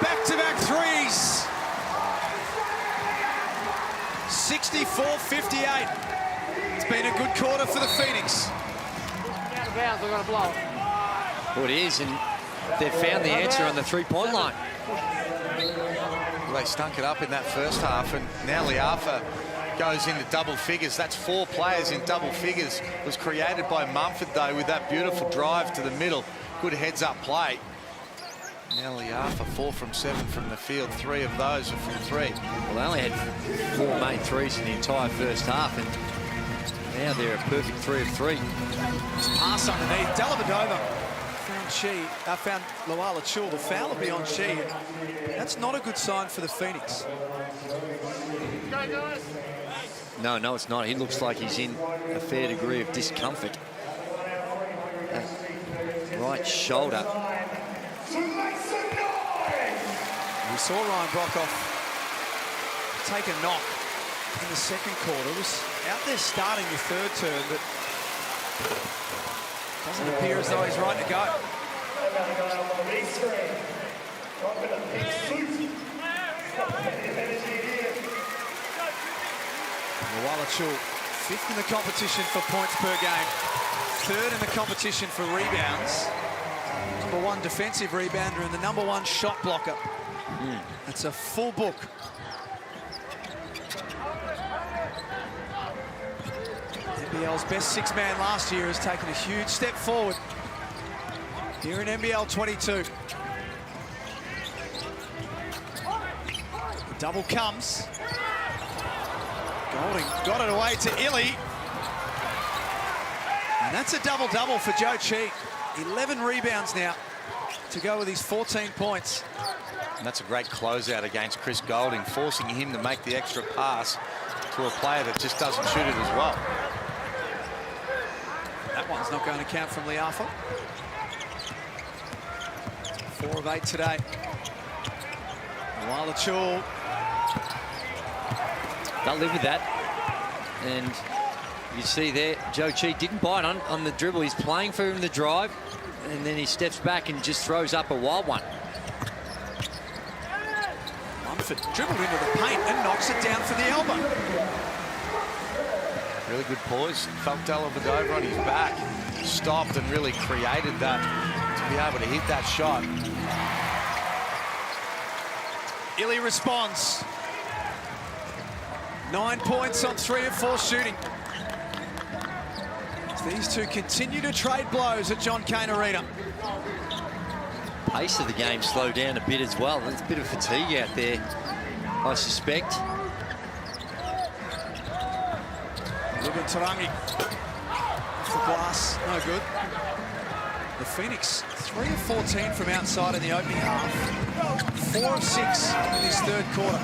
[SPEAKER 12] Back-to-back threes. 64-58. It's been a good quarter for the Phoenix.
[SPEAKER 13] Out of bounds, they're going to blow it. Well, it is, and they've found the answer on the three-point line.
[SPEAKER 7] Well, they stunk it up in that first half, and now Liafa goes into double figures. That's 4 players in double figures. It was created by Mumford, though, with that beautiful drive to the middle. Good heads-up play. Now Liafa 4 from 7 from the field. 3 of those are from 3.
[SPEAKER 13] Well, they only had 4 made threes in the entire first half, and now they're a perfect 3 of 3.
[SPEAKER 12] Pass underneath. Dellavedova found Wallachul. The foul will be on Chi. That's not a good sign for the Phoenix.
[SPEAKER 13] No, it's not. He looks like he's in a fair degree of discomfort. Right shoulder.
[SPEAKER 12] We saw Ryan Brockhoff take a knock in the second quarter. Was out there starting the third term, but doesn't appear as though he's right to go. Wallachul, 5th in the competition for points per game, 3rd in the competition for rebounds, number 1 defensive rebounder and the number 1 shot blocker. That's a full book. NBL's best 6-man last year has taken a huge step forward here in NBL22. The double comes. Golding got it away to Illy. And that's a double-double for Joe Cheek. 11 rebounds now to go with his 14 points.
[SPEAKER 7] And that's a great closeout against Chris Golding, forcing him to make the extra pass to a player that just doesn't shoot it as well.
[SPEAKER 12] That one's not going to count from Liafa. 4 of 8 today. Wala Chul.
[SPEAKER 8] They'll live with that. And you see there, Joe Cheek didn't bite on the dribble. He's playing for him the drive, and then he steps back and just throws up a wild one.
[SPEAKER 12] Mumford dribbled into the paint and knocks it down for the elbow.
[SPEAKER 7] Really good poise. Felt Dellavedova on his back. Stopped and really created that to be able to hit that shot.
[SPEAKER 12] Illy responds. 9 points on 3 of 4 shooting. As these two continue to trade blows at John Cain Arena.
[SPEAKER 8] Pace of the game slowed down a bit as well. There's a bit of fatigue out there, I suspect.
[SPEAKER 12] Ruben Tarangi off the glass, no good. The Phoenix 3 of 14 from outside in the opening half. 4 of 6 in his third quarter.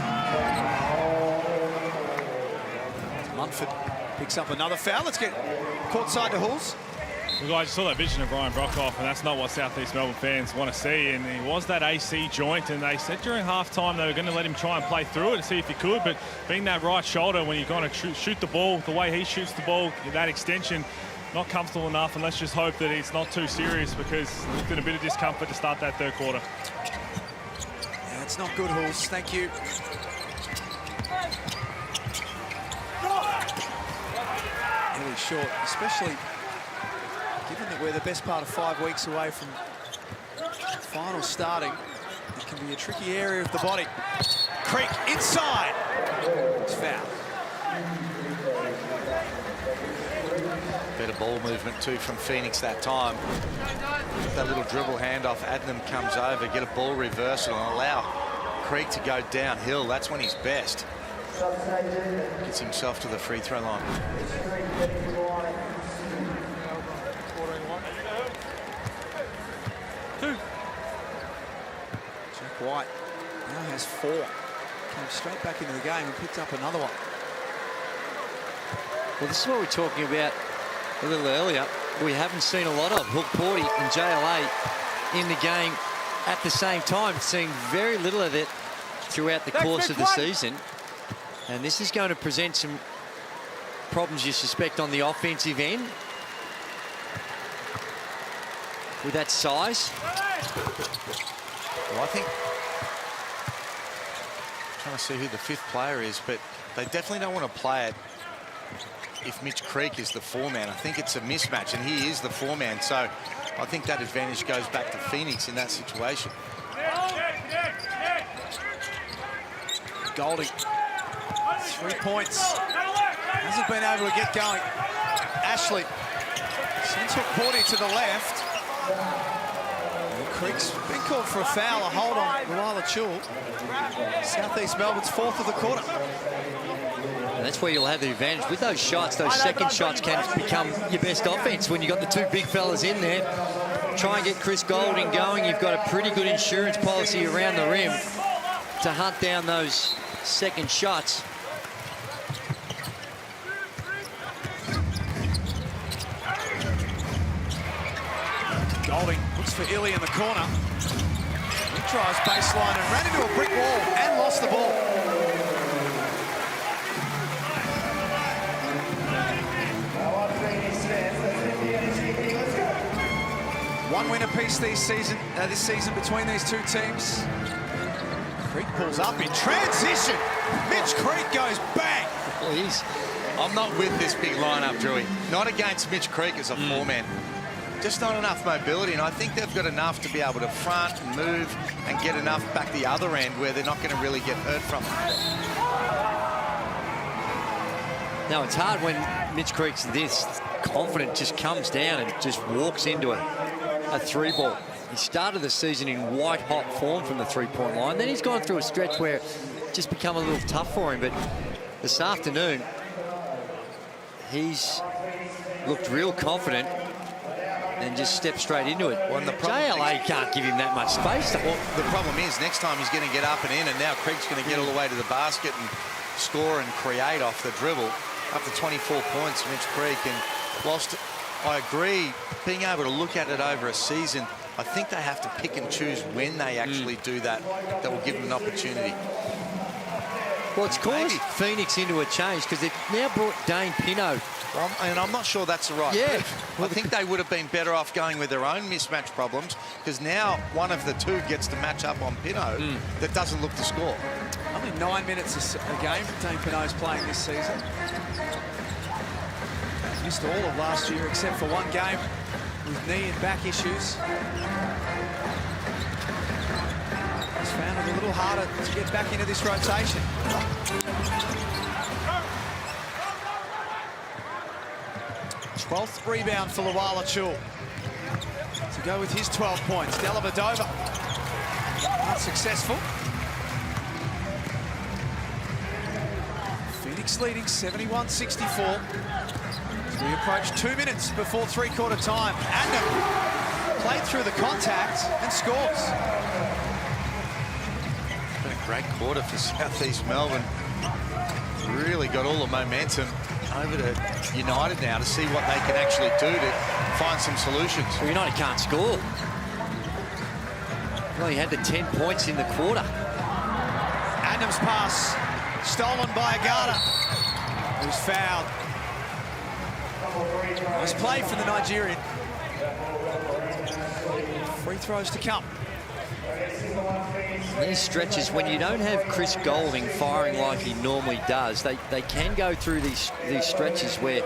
[SPEAKER 12] Munford picks up another foul. Let's get courtside to Hulls.
[SPEAKER 10] Well, guys, you saw that vision of Brian Brockhoff, and that's not what South East Melbourne fans want to see. And he was that AC joint, and they said during halftime they were going to let him try and play through it to see if he could. But being that right shoulder, when you're going to shoot the ball, the way he shoots the ball, that extension, not comfortable enough. And let's just hope that it's not too serious, because it's been a bit of discomfort to start that third quarter.
[SPEAKER 12] Yeah, it's not good, Hulls. Thank you. Really short, especially given that we're the best part of 5 weeks away from finals starting. It can be a tricky area of the body. Creek inside. It's foul.
[SPEAKER 7] Better ball movement too from Phoenix that time. That little dribble handoff, Adnam comes over, get a ball reversal and allow Creek to go downhill. That's when he's best. Gets himself to the free throw line.
[SPEAKER 12] Jack White now has 4. Came straight back into the game and picked up another one.
[SPEAKER 8] Well, this is what we're talking about a little earlier. We haven't seen a lot of Hook Porty and JLA in the game at the same time. Seeing very little of it throughout the course of the season. And this is going to present some problems, you suspect, on the offensive end with that size.
[SPEAKER 7] Well, I think, I'm trying to see who the 5th player is, but they definitely don't want to play it if Mitch Creek is the 4-man. I think it's a mismatch, and he is the 4-man, so I think that advantage goes back to Phoenix in that situation.
[SPEAKER 12] Golding, 3 points. Hasn't been able to get going. Ashley sends Hook Porty to the left. And Creek's been called for a foul, a hold on Wala Chul. South East Melbourne's 4th of the quarter.
[SPEAKER 8] And that's where you'll have the advantage. With those shots, those second shots can become your best offense when you've got the 2 big fellas in there. Try and get Chris Golding going. You've got a pretty good insurance policy around the rim to hunt down those second shots.
[SPEAKER 12] Golding looks for Illy in the corner. He tries baseline and ran into a brick wall and lost the ball. One win apiece this season between these two teams. Creek pulls up in transition. Mitch Creek goes bang.
[SPEAKER 7] Please. I'm not with this big lineup, Drewy. Not against Mitch Creek as a 4-man. Just not enough mobility, and I think they've got enough to be able to front and move and get enough back the other end where they're not going to really get hurt from it.
[SPEAKER 8] Now, it's hard when Mitch Creek's this confident, just comes down and just walks into a 3-ball. He started the season in white-hot form from the 3-point line. Then he's gone through a stretch where it's just become a little tough for him. But this afternoon,
[SPEAKER 13] He's looked real confident and just stepped straight into it.
[SPEAKER 19] Well,
[SPEAKER 13] JLA can't give him that much space.
[SPEAKER 19] Well, the problem is next time he's going to get up and in, and now Craig's going to get all the way to the basket and score and create off the dribble. Up to 24 points, Mitch Creek. And whilst I agree, being able to look at it over a season, I think they have to pick and choose when they actually do that. That will give them an opportunity.
[SPEAKER 13] Well, it's caused Phoenix into a change because they've now brought Dane Pinot.
[SPEAKER 19] And I'm not sure that's the right move. I think they would have been better off going with their own mismatch problems, because now one of the two gets to match up on Pinot that doesn't look to score.
[SPEAKER 12] Only 9 minutes a game Dane Pinot's playing this season. Missed all of last year except for one game with knee and back issues. He's found it a little harder to get back into this rotation. Twelfth rebound for Luala Chul to go with his 12 points. Dellavedova unsuccessful. Phoenix leading 71-64. As we approach 2 minutes before three-quarter time. Adnam played through the contact and scores.
[SPEAKER 19] It's been a great quarter for Southeast Melbourne. Really got all the momentum over to United now to see what they can actually do to find some solutions.
[SPEAKER 13] Well, United can't score. Well, he had the 10 points in the quarter.
[SPEAKER 12] Adnam's pass stolen by Agata, who's fouled. Nice play from the Nigerian. Free throws to come.
[SPEAKER 13] These stretches, when you don't have Chris Golding firing like he normally does, they can go through these stretches where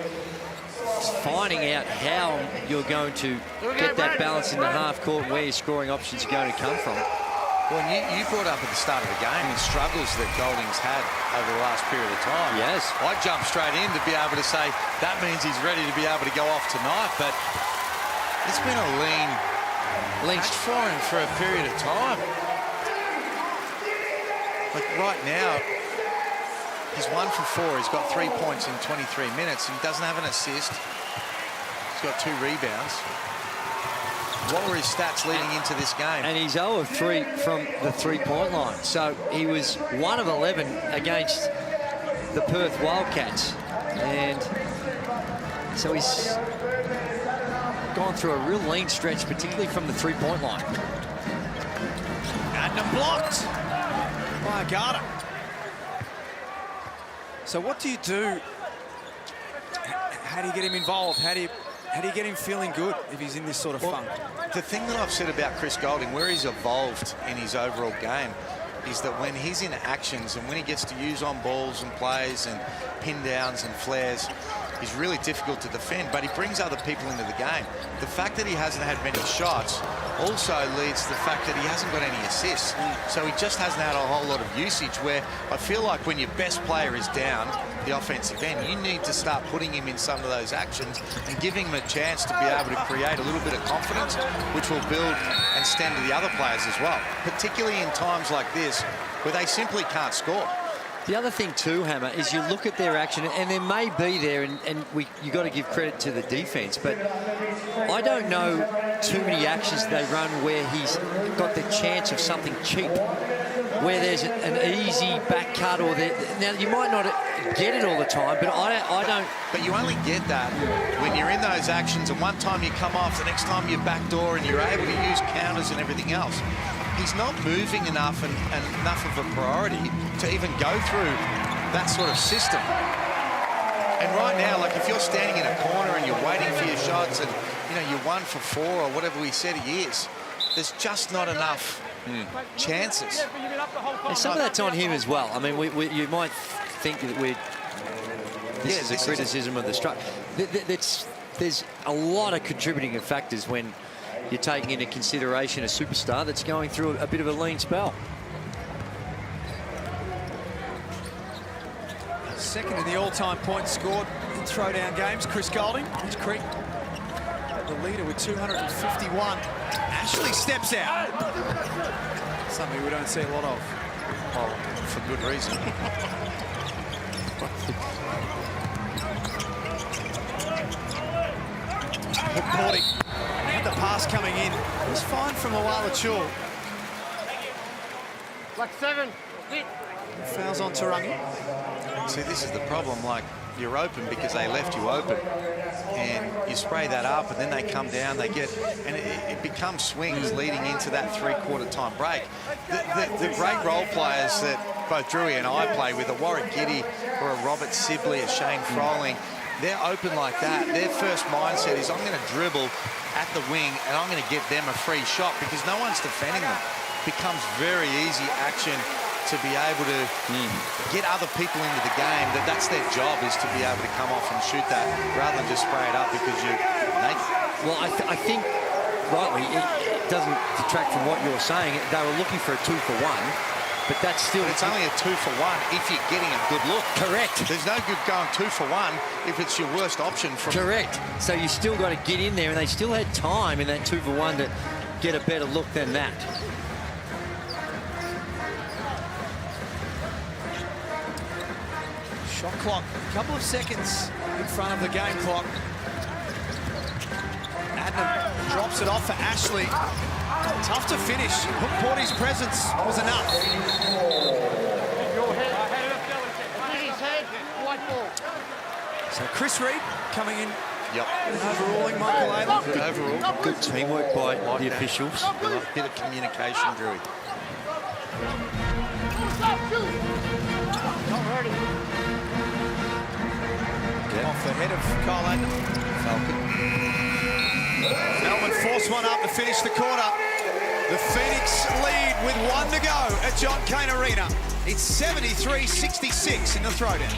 [SPEAKER 13] finding out how you're going to get that balance in the half court and where your scoring options are going to come from.
[SPEAKER 19] Well, you brought up at the start of the game the struggles that Golding's had over the last period of time.
[SPEAKER 13] Yes.
[SPEAKER 19] I jumped straight in to be able to say that means he's ready to be able to go off tonight, but it's been a lean match for him for a period of time. Like right now, he's 1 for 4. He's got 3 points in 23 minutes. He doesn't have an assist. He's got 2 rebounds. What were his stats leading into this game?
[SPEAKER 13] And he's 0 of 3 from the three-point line. So he was 1 of 11 against the Perth Wildcats. And so he's gone through a real lean stretch, particularly from the three-point line.
[SPEAKER 12] Adnam blocked by Agata. So what do you do? How do you get him involved? How do you get him feeling good if he's in this sort of funk?
[SPEAKER 19] The thing that I've said about Chris Golding, where he's evolved in his overall game, is that when he's in actions and when he gets to use on balls and plays and pin downs and flares, he's really difficult to defend, but he brings other people into the game. The fact that he hasn't had many shots also leads to the fact that he hasn't got any assists. So he just hasn't had a whole lot of usage, where I feel like when your best player is down the offensive end, you need to start putting him in some of those actions and giving him a chance to be able to create a little bit of confidence, which will build and stem to the other players as well, particularly in times like this where they simply can't score.
[SPEAKER 13] The other thing too, Hammer, is you look at their action, and there may be there, and you got to give credit to the defense, but I don't know too many actions they run where he's got the chance of something cheap, where there's an easy back cut, or now you might not get it all the time, but I don't.
[SPEAKER 19] But you only get that when you're in those actions, and one time you come off, the next time you backdoor, and you're able to use counters and everything else. He's not moving enough and enough of a priority to even go through that sort of system. And right now, like if you're standing in a corner and you're waiting for your shots and you're 1 for 4 or whatever we said he is, there's just not enough chances.
[SPEAKER 13] And some of that's on him as well. I mean, you might think that this is a criticism of the structure. There's a lot of contributing factors when you're taking into consideration a superstar that's going through a bit of a lean spell.
[SPEAKER 12] Second in the all-time points scored in throwdown games, Chris Golding. Mitch Creek, the leader with 251. Ashley steps out. Something we don't see a lot of.
[SPEAKER 19] Well, for good reason.
[SPEAKER 12] Porty had the pass coming in. It was fine from Awala Chul.
[SPEAKER 6] Like 7.
[SPEAKER 12] Fouls on Tarangi.
[SPEAKER 19] See, this is the problem. Like, you're open because they left you open. And you spray that up, and then they come down, they get... And it becomes swings leading into that three-quarter time break. The great role players that both Drewy and I play with, a Warwick Giddy or a Robert Sibley, a Shane Froling, they're open like that. Their first mindset is, I'm going to dribble at the wing, and I'm going to get them a free shot because no one's defending them. It becomes very easy action to be able to get other people into the game. That's their job, is to be able to come off and shoot that rather than just spray it up because you're naked.
[SPEAKER 13] Well, I think, rightly, it doesn't detract from what you're saying. They were looking for a 2-for-1, but that's still...
[SPEAKER 19] But it's only a 2-for-1 if you're getting a good look.
[SPEAKER 13] Correct.
[SPEAKER 19] There's no good going 2-for-1 if it's your worst option.
[SPEAKER 13] Correct. So you still got to get in there, and they still had time in that 2-for-1 to get a better look than that.
[SPEAKER 12] Shot clock, a couple of seconds in front of the game clock. Adnan drops it off for Ashley. Tough to finish. Hook Porty's presence was enough. So Chris Reid coming in.
[SPEAKER 19] Yep.
[SPEAKER 12] And overruling Michael Ayler.
[SPEAKER 19] Good overrule.
[SPEAKER 13] Good teamwork by the officials.
[SPEAKER 19] A bit of communication, Drewy.
[SPEAKER 6] Not ready.
[SPEAKER 12] Off the head of Kyle Adnan. Falcon. Melbourne force one up to finish the quarter. The Phoenix lead with 1 to go at John Cain Arena. It's 73-66 in the throwdown.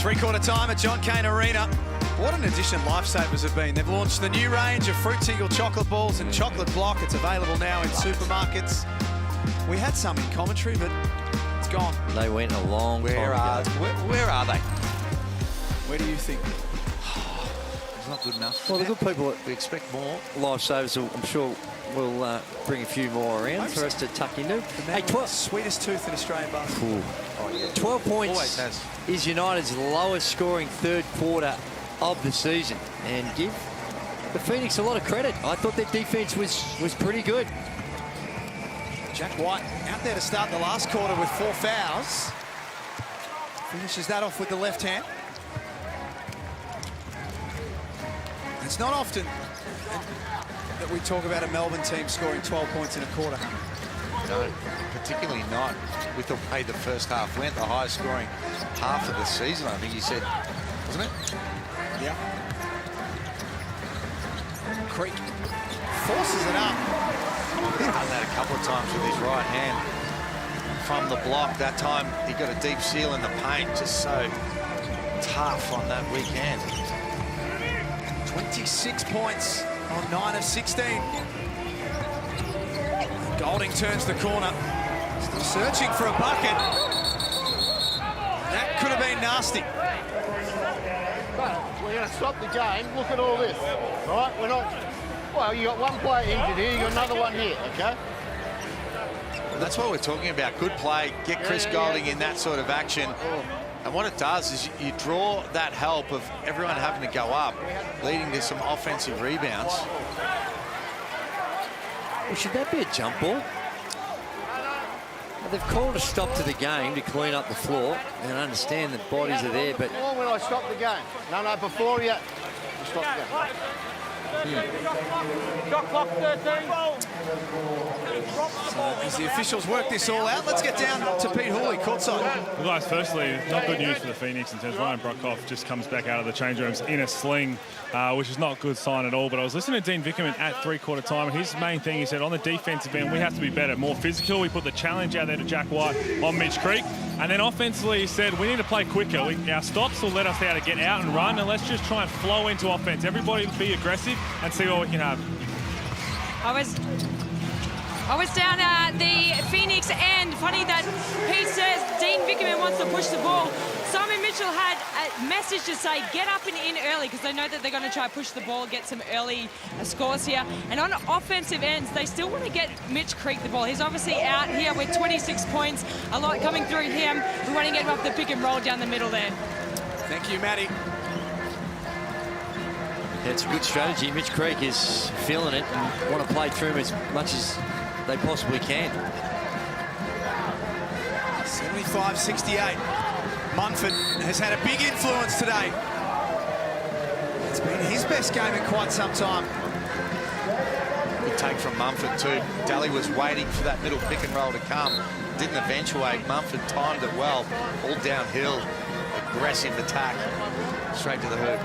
[SPEAKER 12] Three-quarter time at John Cain Arena. What an addition Lifesavers have been. They've launched the new range of Fruit Tingle chocolate balls and chocolate block. It's available now in supermarkets. We had some in commentary, but it's gone.
[SPEAKER 13] They went a long time ago.
[SPEAKER 19] Where are they?
[SPEAKER 12] Where do you think?
[SPEAKER 19] It's not good enough.
[SPEAKER 13] Well, the good people,
[SPEAKER 19] we expect more.
[SPEAKER 13] Lifesavers, I'm sure, will bring a few more around for us to tuck into.
[SPEAKER 12] Hey, 12 sweetest tooth in Australian basketball.
[SPEAKER 19] Oh, yeah.
[SPEAKER 13] 12 points
[SPEAKER 19] Always has.
[SPEAKER 13] is United's lowest scoring third quarter of the season, and give the Phoenix a lot of credit. I thought their defense was pretty good.
[SPEAKER 12] Jack White out there to start the last quarter with 4 fouls. Finishes that off with the left hand. It's not often that we talk about a Melbourne team scoring 12 points in a quarter.
[SPEAKER 19] No, particularly not with the way the first half went. The highest scoring half of the season, I think you said, wasn't it?
[SPEAKER 12] Yeah. Creek forces it up.
[SPEAKER 19] He's done that a couple of times with his right hand from the block. That time he got a deep seal in the paint. Just so tough on that weekend.
[SPEAKER 12] 26 points on 9 of 16. Golding turns the corner. Still searching for a bucket. That could have been nasty.
[SPEAKER 6] But we're going to stop the game. Look at all this. All right, we're not... Well, you got one player injured here, you got another one here, okay?
[SPEAKER 19] That's what we're talking about. Good play, get Chris Golding in that sort of action. And what it does is you draw that help of everyone having to go up, leading to some offensive rebounds.
[SPEAKER 13] Well, should that be a jump ball? Well, they've called a stop to the game to clean up the floor, and I understand that bodies are there, but...
[SPEAKER 6] Before when I stopped the game. No, before you stopped the game.
[SPEAKER 12] Shot clock 13. So as the officials work this all out, let's get down to Pete Hawley, courtside.
[SPEAKER 10] Well, guys, firstly, not good news for the Phoenix in terms of Ryan Brockhoff just comes back out of the change rooms in a sling, which is not a good sign at all. But I was listening to Dean Vickerman at three-quarter time, and his main thing, he said, on the defensive end, we have to be better, more physical. We put the challenge out there to Jack White on Mitch Creek. And then offensively, he said, we need to play quicker. Our stops will let us be able to get out and run, and let's just try and flow into offense. Everybody be aggressive and see what we can have.
[SPEAKER 11] I was down at the Phoenix end. Funny that Pete says Dean Vickerman wants to push the ball. Simon Mitchell had a message to say, get up and in early, because they know that they're going to try to push the ball, get some early scores here. And on offensive ends, they still want to get Mitch Creek the ball. He's obviously out here with 26 points, a lot coming through him. We want to get him up the pick and roll down the middle there.
[SPEAKER 12] Thank you, Matty.
[SPEAKER 13] Yeah, it's a good strategy. Mitch Creek is feeling it and want to play through him as much as they possibly can.
[SPEAKER 12] 75-68. Munford has had a big influence today. It's been his best game in quite some time.
[SPEAKER 19] Good take from Munford too. Daly was waiting for that middle pick and roll to come. Didn't eventuate. Munford timed it well. All downhill. Aggressive attack. Straight to the hoop.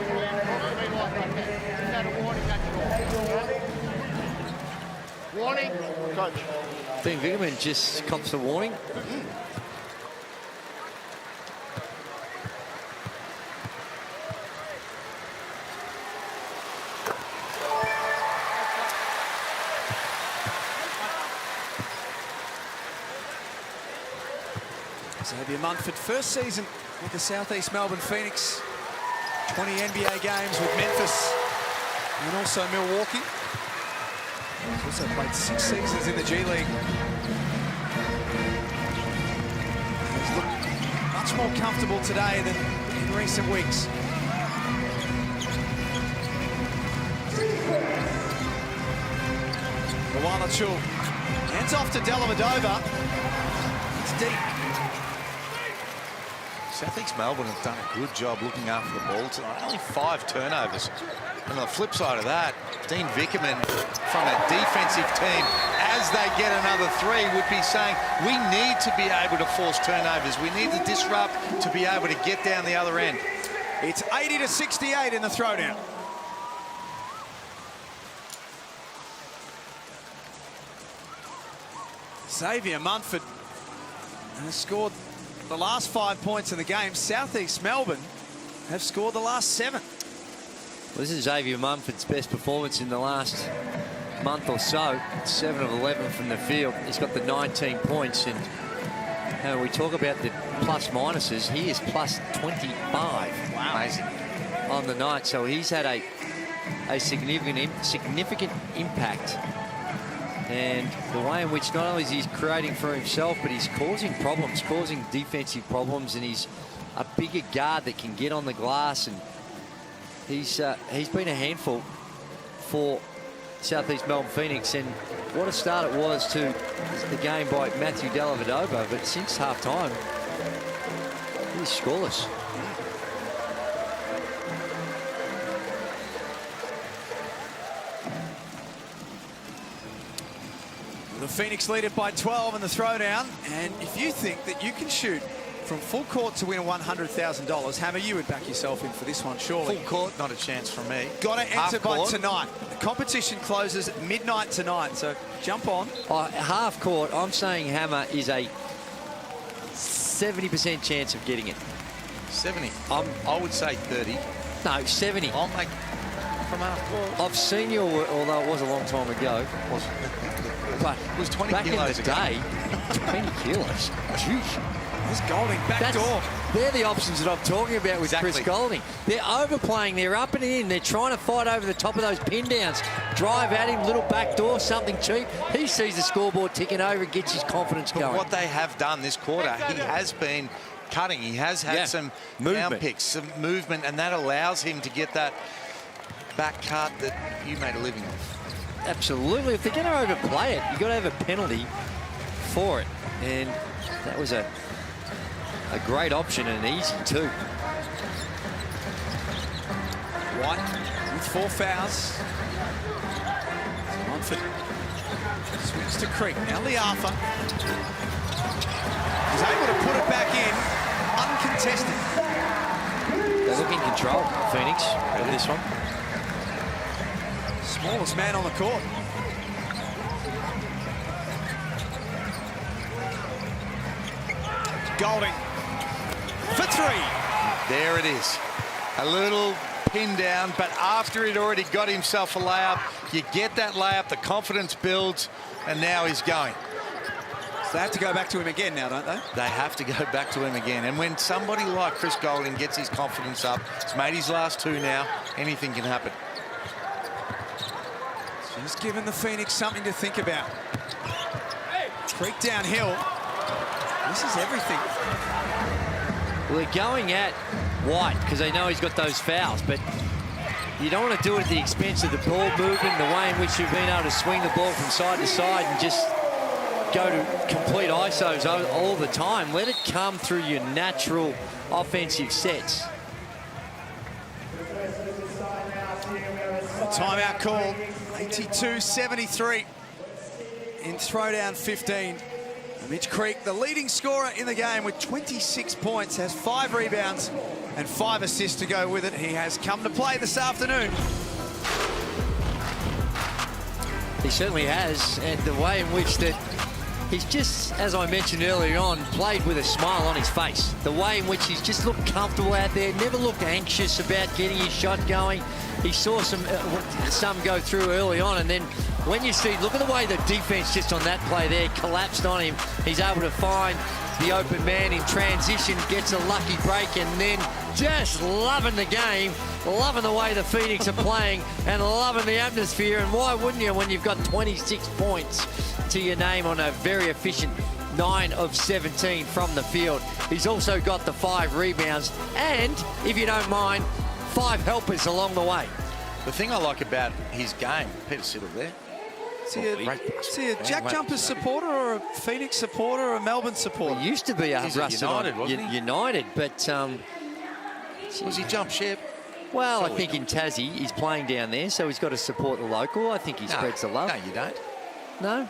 [SPEAKER 6] Warning, coach.
[SPEAKER 13] Dean Vickerman just cops the warning.
[SPEAKER 12] Xavier Munford, first season with the Southeast Melbourne Phoenix. 20 NBA games with Memphis and also Milwaukee. He's also played 6 seasons in the G League. He's looked much more comfortable today than in recent weeks. Luana Chul hands off to Dellavedova. It's deep.
[SPEAKER 19] Southeast Melbourne have done a good job looking after the ball tonight. Only 5 turnovers. And on the flip side of that, Dean Vickerman from a defensive team, as they get another 3, would be saying, we need to be able to force turnovers. We need to disrupt to be able to get down the other end.
[SPEAKER 12] It's 80-68 in the throwdown. Xavier Munford has scored the last 5 points in the game. Southeast Melbourne have scored the last 7.
[SPEAKER 13] Well, this is Xavier Munford's best performance in the last month or so. 7 of 11 from the field. He's got the 19 points, and we talk about the plus minuses. He is plus 25.
[SPEAKER 19] Wow. Amazing.
[SPEAKER 13] On the night, so he's had a significant impact. And the way in which not only is he creating for himself, but he's causing problems, causing defensive problems, and he's a bigger guard that can get on the glass, and he's been a handful for Southeast Melbourne Phoenix. And what a start it was to the game by Matthew Dellavedova, but since half-time, he's scoreless.
[SPEAKER 12] The the Phoenix lead it by 12 in the throwdown. And if you think that you can shoot from full court to win $100,000, Hammer, you would back yourself in for this one, surely.
[SPEAKER 19] Full court, not a chance for me.
[SPEAKER 12] Got to enter by
[SPEAKER 19] court.
[SPEAKER 12] tonight. The competition closes at midnight tonight, so jump on.
[SPEAKER 8] Half court, I'm saying Hammer is a 70% chance of getting it.
[SPEAKER 19] 70? I would say 30.
[SPEAKER 8] No, 70.
[SPEAKER 19] I'll make from half court.
[SPEAKER 8] I've seen your work, although it was a long time ago. But
[SPEAKER 19] it was 20
[SPEAKER 8] back
[SPEAKER 19] kilos
[SPEAKER 8] in the day, 20 kilos. Jeez.
[SPEAKER 12] There's Golding, back door.
[SPEAKER 8] They're the options that I'm talking about with Chris Golding. They're overplaying, they're up and in, they're trying to fight over the top of those pin downs. Drive at him, little back door, something cheap. He sees the scoreboard ticking over and gets his confidence going.
[SPEAKER 19] What they have done this quarter, he has been cutting. He has had some down picks, some movement, and that allows him to get that back cut that you made a living of.
[SPEAKER 8] Absolutely. If they're going to overplay it, you've got to have a penalty for it. And that was a great option and easy too.
[SPEAKER 12] White with 4 fouls. Montfort swings to Creek. Now Liafa is able to put it back in, uncontested.
[SPEAKER 8] They look in control, Phoenix, in this one.
[SPEAKER 12] Smallest man on the court. Golding for 3.
[SPEAKER 19] There it is. A little pin down, but after he'd already got himself a layup, you get that layup, the confidence builds, and now he's going.
[SPEAKER 12] So they have to go back to him again now, don't they?
[SPEAKER 19] They have to go back to him again. And when somebody like Chris Golding gets his confidence up, he's made his last 2 now, anything can happen.
[SPEAKER 12] Just giving the Phoenix something to think about. Creek downhill. This is everything.
[SPEAKER 8] Well, they're going at White because they know he's got those fouls, but you don't want to do it at the expense of the ball movement, the way in which you've been able to swing the ball from side to side and just go to complete ISOs all the time. Let it come through your natural offensive sets.
[SPEAKER 12] Timeout call. 82-73 in throwdown 15. Mitch Creek, the leading scorer in the game with 26 points, has 5 rebounds and 5 assists to go with it. He has come to play this afternoon.
[SPEAKER 8] He certainly has, and the way in which that he's just, as I mentioned earlier on, played with a smile on his face. The way in which he's just looked comfortable out there, never looked anxious about getting his shot going. He saw some go through early on, and then when you see, look at the way the defense just on that play there collapsed on him. He's able to find the open man in transition, gets a lucky break, and then just loving the game, loving the way the Phoenix are playing, and loving the atmosphere. And why wouldn't you when you've got 26 points to your name on a very efficient 9 of 17 from the field? He's also got the 5 rebounds, and if you don't mind, 5 helpers along the way.
[SPEAKER 19] The thing I like about his game, Peter Siddle there.
[SPEAKER 12] Is he a Jack Jumpers supporter or a Phoenix supporter or a Melbourne supporter?
[SPEAKER 8] He used to be a
[SPEAKER 19] United, wasn't he?
[SPEAKER 8] United, but
[SPEAKER 19] was he jump ship?
[SPEAKER 8] Well, I think in Tassie he's playing down there, so he's got to support the local. I think he spreads the love.
[SPEAKER 19] No, you don't.
[SPEAKER 8] No,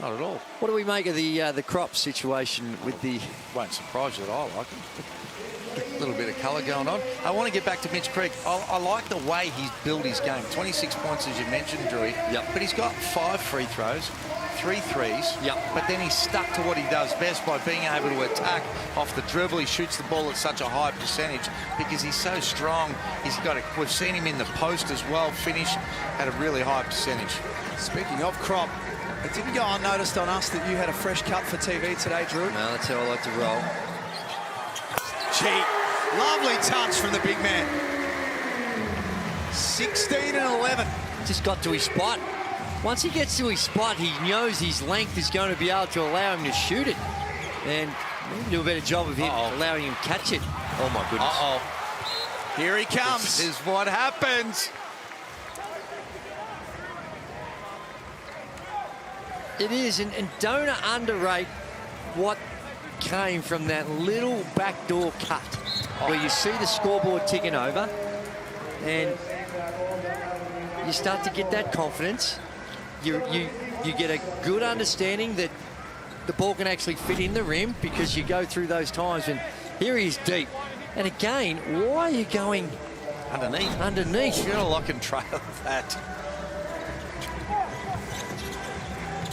[SPEAKER 19] not at all.
[SPEAKER 8] What do we make of the crop situation with the?
[SPEAKER 19] Won't surprise you at all. I like him. A little bit of colour going on. I want to get back to Mitch Creek. I like the way he's built his game. 26 points, as you mentioned, Drewy.
[SPEAKER 8] Yep.
[SPEAKER 19] But he's got 5 free throws, 3 threes.
[SPEAKER 8] Yep.
[SPEAKER 19] But then he's stuck to what he does best by being able to attack off the dribble. He shoots the ball at such a high percentage because he's so strong. We've seen him in the post as well, finish at a really high percentage.
[SPEAKER 12] Speaking of crop, it didn't go unnoticed on us that you had a fresh cut for TV today, Drew.
[SPEAKER 8] No, that's how I like to roll.
[SPEAKER 12] Gee, lovely touch from the big man. 16 and 11.
[SPEAKER 8] Just got to his spot. Once he gets to his spot, he knows his length is going to be able to allow him to shoot it. And maybe do a better job of him allowing him to catch it. Oh, my goodness.
[SPEAKER 19] Uh-oh.
[SPEAKER 12] Here he comes.
[SPEAKER 19] This is what happens.
[SPEAKER 8] It is, and don't underrate what came from that little backdoor cut where you see the scoreboard ticking over and you start to get that confidence.
[SPEAKER 13] you get a good understanding that the ball can actually fit in the rim because you go through those times. And here he is deep. And again, why are you going
[SPEAKER 19] underneath?
[SPEAKER 13] Underneath.
[SPEAKER 19] You're going to lock and trail that.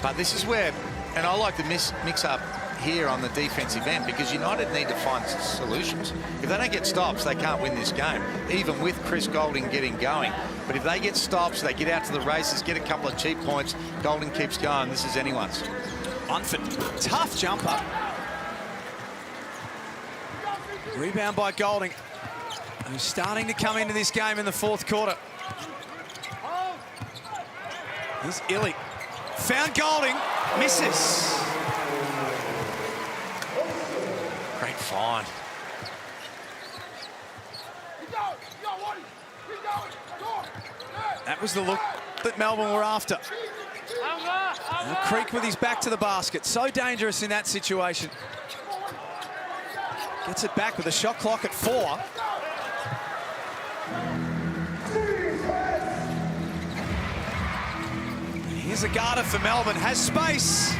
[SPEAKER 19] But this is where, and I like the mix up here on the defensive end, because United need to find solutions. If they don't get stops, they can't win this game, even with Chris Goulding getting going. But if they get stops, they get out to the races, get a couple of cheap points, Goulding keeps going, this is anyone's.
[SPEAKER 12] Munford, tough jumper. Rebound by Goulding, who's starting to come into this game in the fourth quarter. Here's Illy. Found Goulding, misses.
[SPEAKER 19] Great find.
[SPEAKER 12] That was the look that Melbourne were after. Now Creek with his back to the basket. So dangerous in that situation. Gets it back with a shot clock at 4. Here's a guarder for Melbourne. Has space.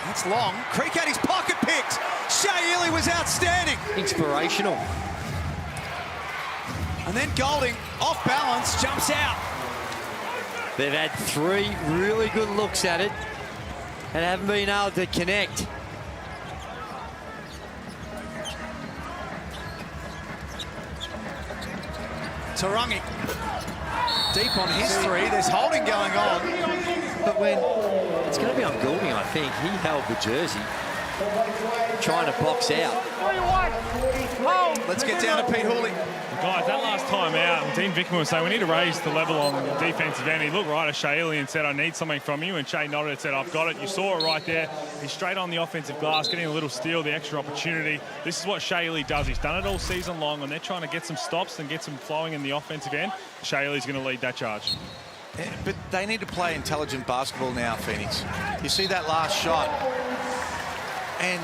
[SPEAKER 12] That's long. Creek had his pocket picked. Shea Illy was outstanding.
[SPEAKER 13] Inspirational.
[SPEAKER 12] And then Goulding, off balance, jumps out.
[SPEAKER 13] They've had 3 really good looks at it and haven't been able to connect.
[SPEAKER 12] Tarangi. Deep on his 3. There's holding going on.
[SPEAKER 13] But when it's going to be on Goulding, I think. He held the jersey, trying to box out.
[SPEAKER 12] Let's get down to Pete Hooley.
[SPEAKER 10] Guys, that last time out, Dean Vickman was saying we need to raise the level on the defensive end. He looked right at Shea Illy and said, I need something from you. And Shea nodded and said, I've got it. You saw it right there. He's straight on the offensive glass, getting a little steal, the extra opportunity. This is what Shea Illy does. He's done it all season long, and they're trying to get some stops and get some flowing in the offensive end. Shea Illy's going to lead that charge.
[SPEAKER 19] Yeah, but they need to play intelligent basketball now, Phoenix. You see that last shot, and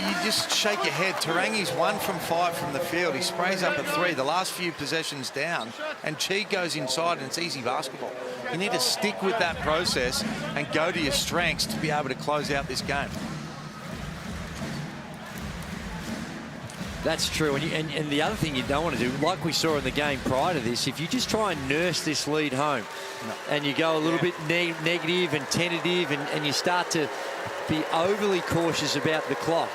[SPEAKER 19] you just shake your head. Tarangi's 1 from 5 from the field. He sprays up a 3. The last few possessions down, and Chi goes inside, and it's easy basketball. You need to stick with that process and go to your strengths to be able to close out this game.
[SPEAKER 13] That's true. And the other thing you don't want to do, like we saw in the game prior to this, if you just try and nurse this lead home and you go a little bit negative and tentative and you start to be overly cautious about the clock.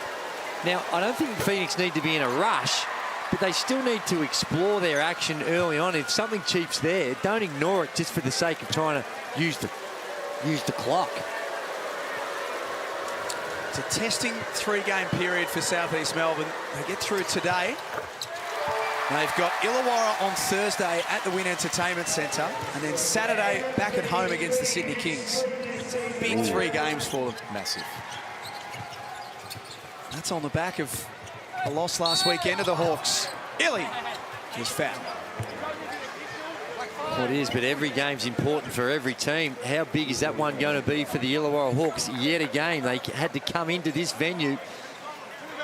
[SPEAKER 13] Now, I don't think Phoenix need to be in a rush, but they still need to explore their action early on. If something cheap's there, don't ignore it just for the sake of trying to use the clock.
[SPEAKER 12] It's a testing 3-game period for South East Melbourne. They get through today. They've got Illawarra on Thursday at the Wynn Entertainment Centre, and then Saturday back at home against the Sydney Kings. It's a big 3 games for them.
[SPEAKER 19] Massive.
[SPEAKER 12] That's on the back of a loss last weekend to the Hawks. Illy is fouled.
[SPEAKER 13] Well, it is, but every game's important for every team. How big is that one going to be for the Illawarra Hawks? Yet again, they had to come into this venue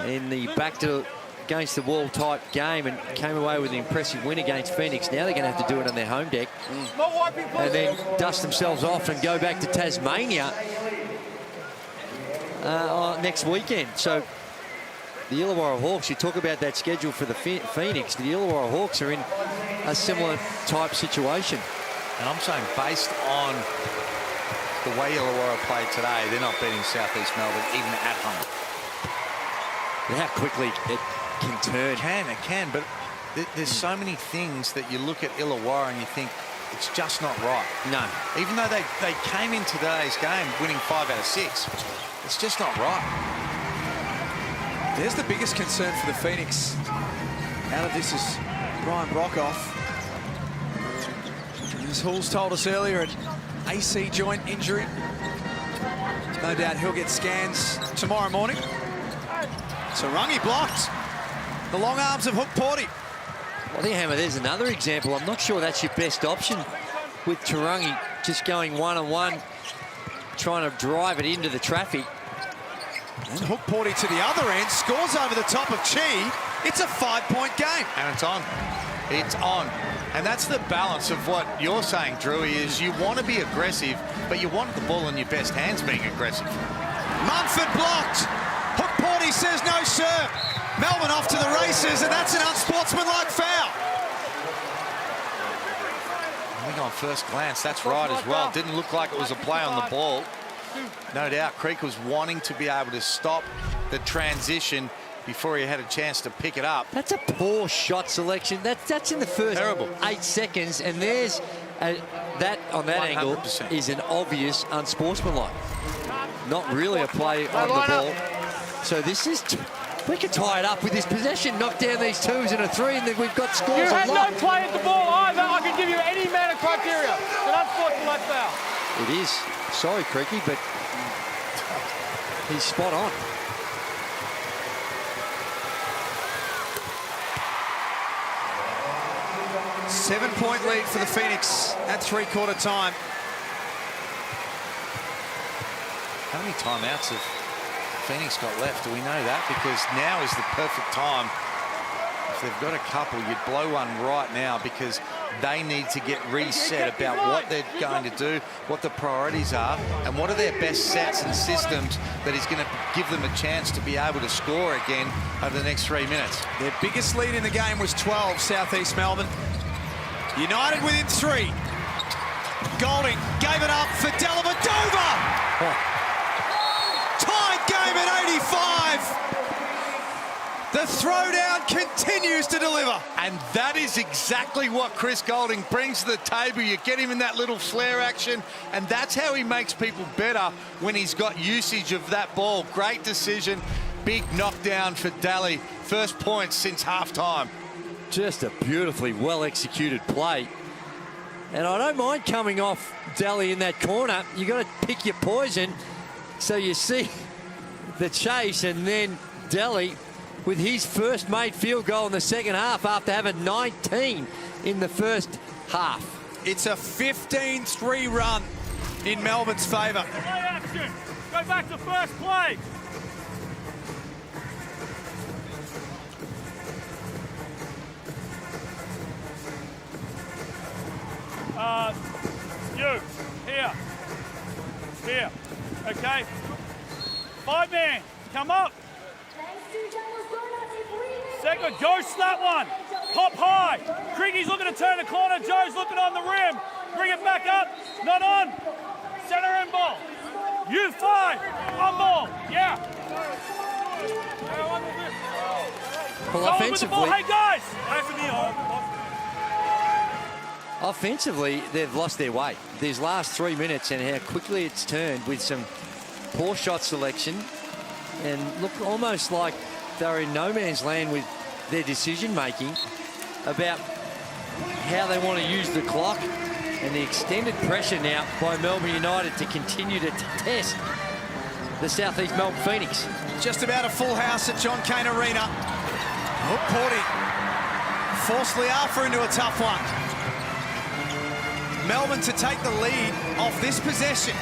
[SPEAKER 13] in the back to against the wall type game and came away with an impressive win against Phoenix. Now they're going to have to do it on their home deck and then dust themselves off and go back to Tasmania next weekend. So the Illawarra Hawks, you talk about that schedule for the Phoenix, the Illawarra Hawks are in a similar type situation.
[SPEAKER 19] And I'm saying based on the way Illawarra played today, they're not beating South East Melbourne even at home.
[SPEAKER 13] How quickly it can turn.
[SPEAKER 19] It can, but there's so many things that you look at Illawarra and you think it's just not right.
[SPEAKER 13] No.
[SPEAKER 19] Even though they came in today's game winning 5 out of 6, it's just not right.
[SPEAKER 12] There's the biggest concern for the Phoenix out of this is Brian Brockhoff. As Halls told us earlier, an AC joint injury. No doubt he'll get scans tomorrow morning. Tarangi blocked. The long arms of Hook Porty.
[SPEAKER 13] Well, I think, Hammer, there's another example. I'm not sure that's your best option with Tarangi just going one-on-one, trying to drive it into the traffic.
[SPEAKER 12] And Hook Porty to the other end, scores over the top of Chi. It's a 5-point game.
[SPEAKER 19] And it's on. It's on. And that's the balance of what you're saying, Drewy, is you want to be aggressive, but you want the ball in your best hands being aggressive.
[SPEAKER 12] Mumford blocked. Hookporty says no, sir. Melbourne off to the races, and that's an unsportsmanlike foul.
[SPEAKER 19] I think on first glance, that's right as well. Didn't look like it was a play on the ball. No doubt, Creek was wanting to be able to stop the transition before he had a chance to pick it up.
[SPEAKER 13] That's a poor shot selection. That's in the first 8 seconds, and there's that on that 100%. Angle is an obvious unsportsmanlike. Not really a play on the ball. So this is. We can tie it up with this possession, knock down these 2s and a 3, and then we've got scores.
[SPEAKER 20] You had no play at the ball either. I can give you any amount of criteria. It's an unsportsmanlike foul.
[SPEAKER 13] It is. Sorry, Creaky, but he's spot on.
[SPEAKER 12] Seven-point lead for the Phoenix at three-quarter time.
[SPEAKER 19] How many timeouts have Phoenix got left? Do we know that? Because now is the perfect time. If they've got a couple, you'd blow one right now because they need to get reset about what they're going to do, what the priorities are, and what are their best sets and systems that is going to give them a chance to be able to score again over the next 3 minutes.
[SPEAKER 12] Their biggest lead in the game was 12, Southeast Melbourne. United within 3. Golding gave it up for Dellavedova. Tied game at 85. The throwdown continues to deliver.
[SPEAKER 19] And that is exactly what Chris Golding brings to the table. You get him in that little flare action, and that's how he makes people better when he's got usage of that ball. Great decision. Big knockdown for Daly. First point since halftime.
[SPEAKER 13] Just a beautifully well-executed play. And I don't mind coming off Daly in that corner. You got to pick your poison. So you see the chase, and then Daly with his first made field goal in the second half after having 19 in the first half.
[SPEAKER 12] It's a 15-3 run in Melbourne's favour.
[SPEAKER 20] Play action. Go back to first play. You, here, okay? 5 man, come up. Second, Joe's that one. Hop high. Craigy's looking to turn the corner. Joe's looking on the rim. Bring it back up. Not on. Center end ball. You 5. On ball. Yeah.
[SPEAKER 13] Well, offensively,
[SPEAKER 20] Hey guys.
[SPEAKER 13] offensively, they've lost their way. These last 3 minutes and how quickly it's turned with some poor shot selection, and look almost like they're in no man's land with their decision making about how they want to use the clock, and the extended pressure now by Melbourne United to continue to test the Southeast Melbourne Phoenix.
[SPEAKER 12] Just about a full house at John Cain Arena. Hookporty forced Liafa into a tough one. Melbourne to take the lead off this possession.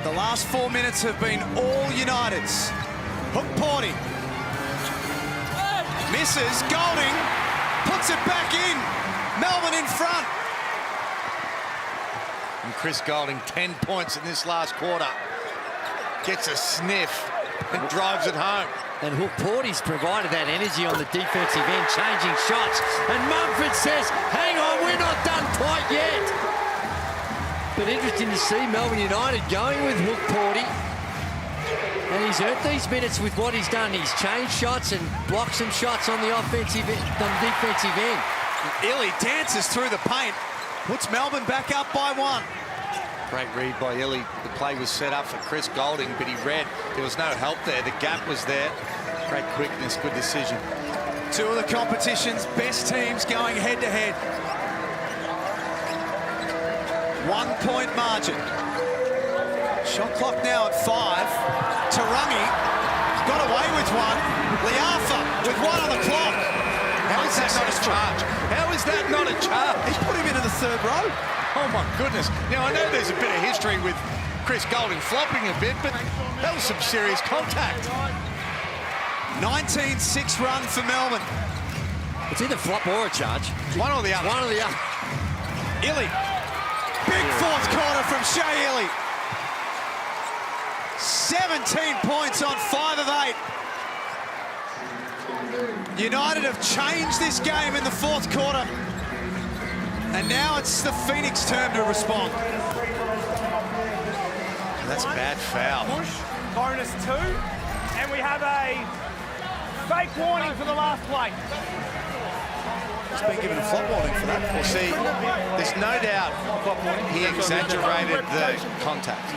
[SPEAKER 12] The last 4 minutes have been all United's. Hookporty misses. Golding puts it back in. Melbourne in front.
[SPEAKER 19] And Chris Golding, 10 points in this last quarter. Gets a sniff and drives it home.
[SPEAKER 13] And Hookporty's provided that energy on the defensive end, changing shots. And Mumford says, hang on, we're not done quite yet. But interesting to see Melbourne United going with Hookporty. And he's earned these minutes with what he's done. He's changed shots and blocked some shots on the offensive end, on the defensive end.
[SPEAKER 12] Illy dances through the paint, puts Melbourne back up by 1.
[SPEAKER 19] Great read by Illy. The play was set up for Chris Golding, but he read there was no help there. The gap was there. Great quickness, good decision.
[SPEAKER 12] 2 of the competition's best teams going head-to-head. 1 point margin. Shot clock now at 5. Tarangi got away with one. Liafa with 1 on the clock.
[SPEAKER 19] How is that not a charge? How is that not a charge?
[SPEAKER 12] He put him into the 3rd row.
[SPEAKER 19] Oh my goodness. Now I know there's a bit of history with Chris Golding flopping a bit, but that was some serious contact.
[SPEAKER 12] 19-6 run for Melbourne.
[SPEAKER 13] It's either flop or a charge.
[SPEAKER 12] One or the other.
[SPEAKER 13] One or the other.
[SPEAKER 12] Illy. Big fourth quarter from Shea Illy. 17 points on 5 of 8. United have changed this game in the fourth quarter. And now it's the Phoenix turn to respond.
[SPEAKER 19] That's a bad foul.
[SPEAKER 20] Push, bonus 2, and we have a fake warning for the last play.
[SPEAKER 12] He's been given a flop warning for that.
[SPEAKER 19] Well, see, there's no doubt he exaggerated the contact.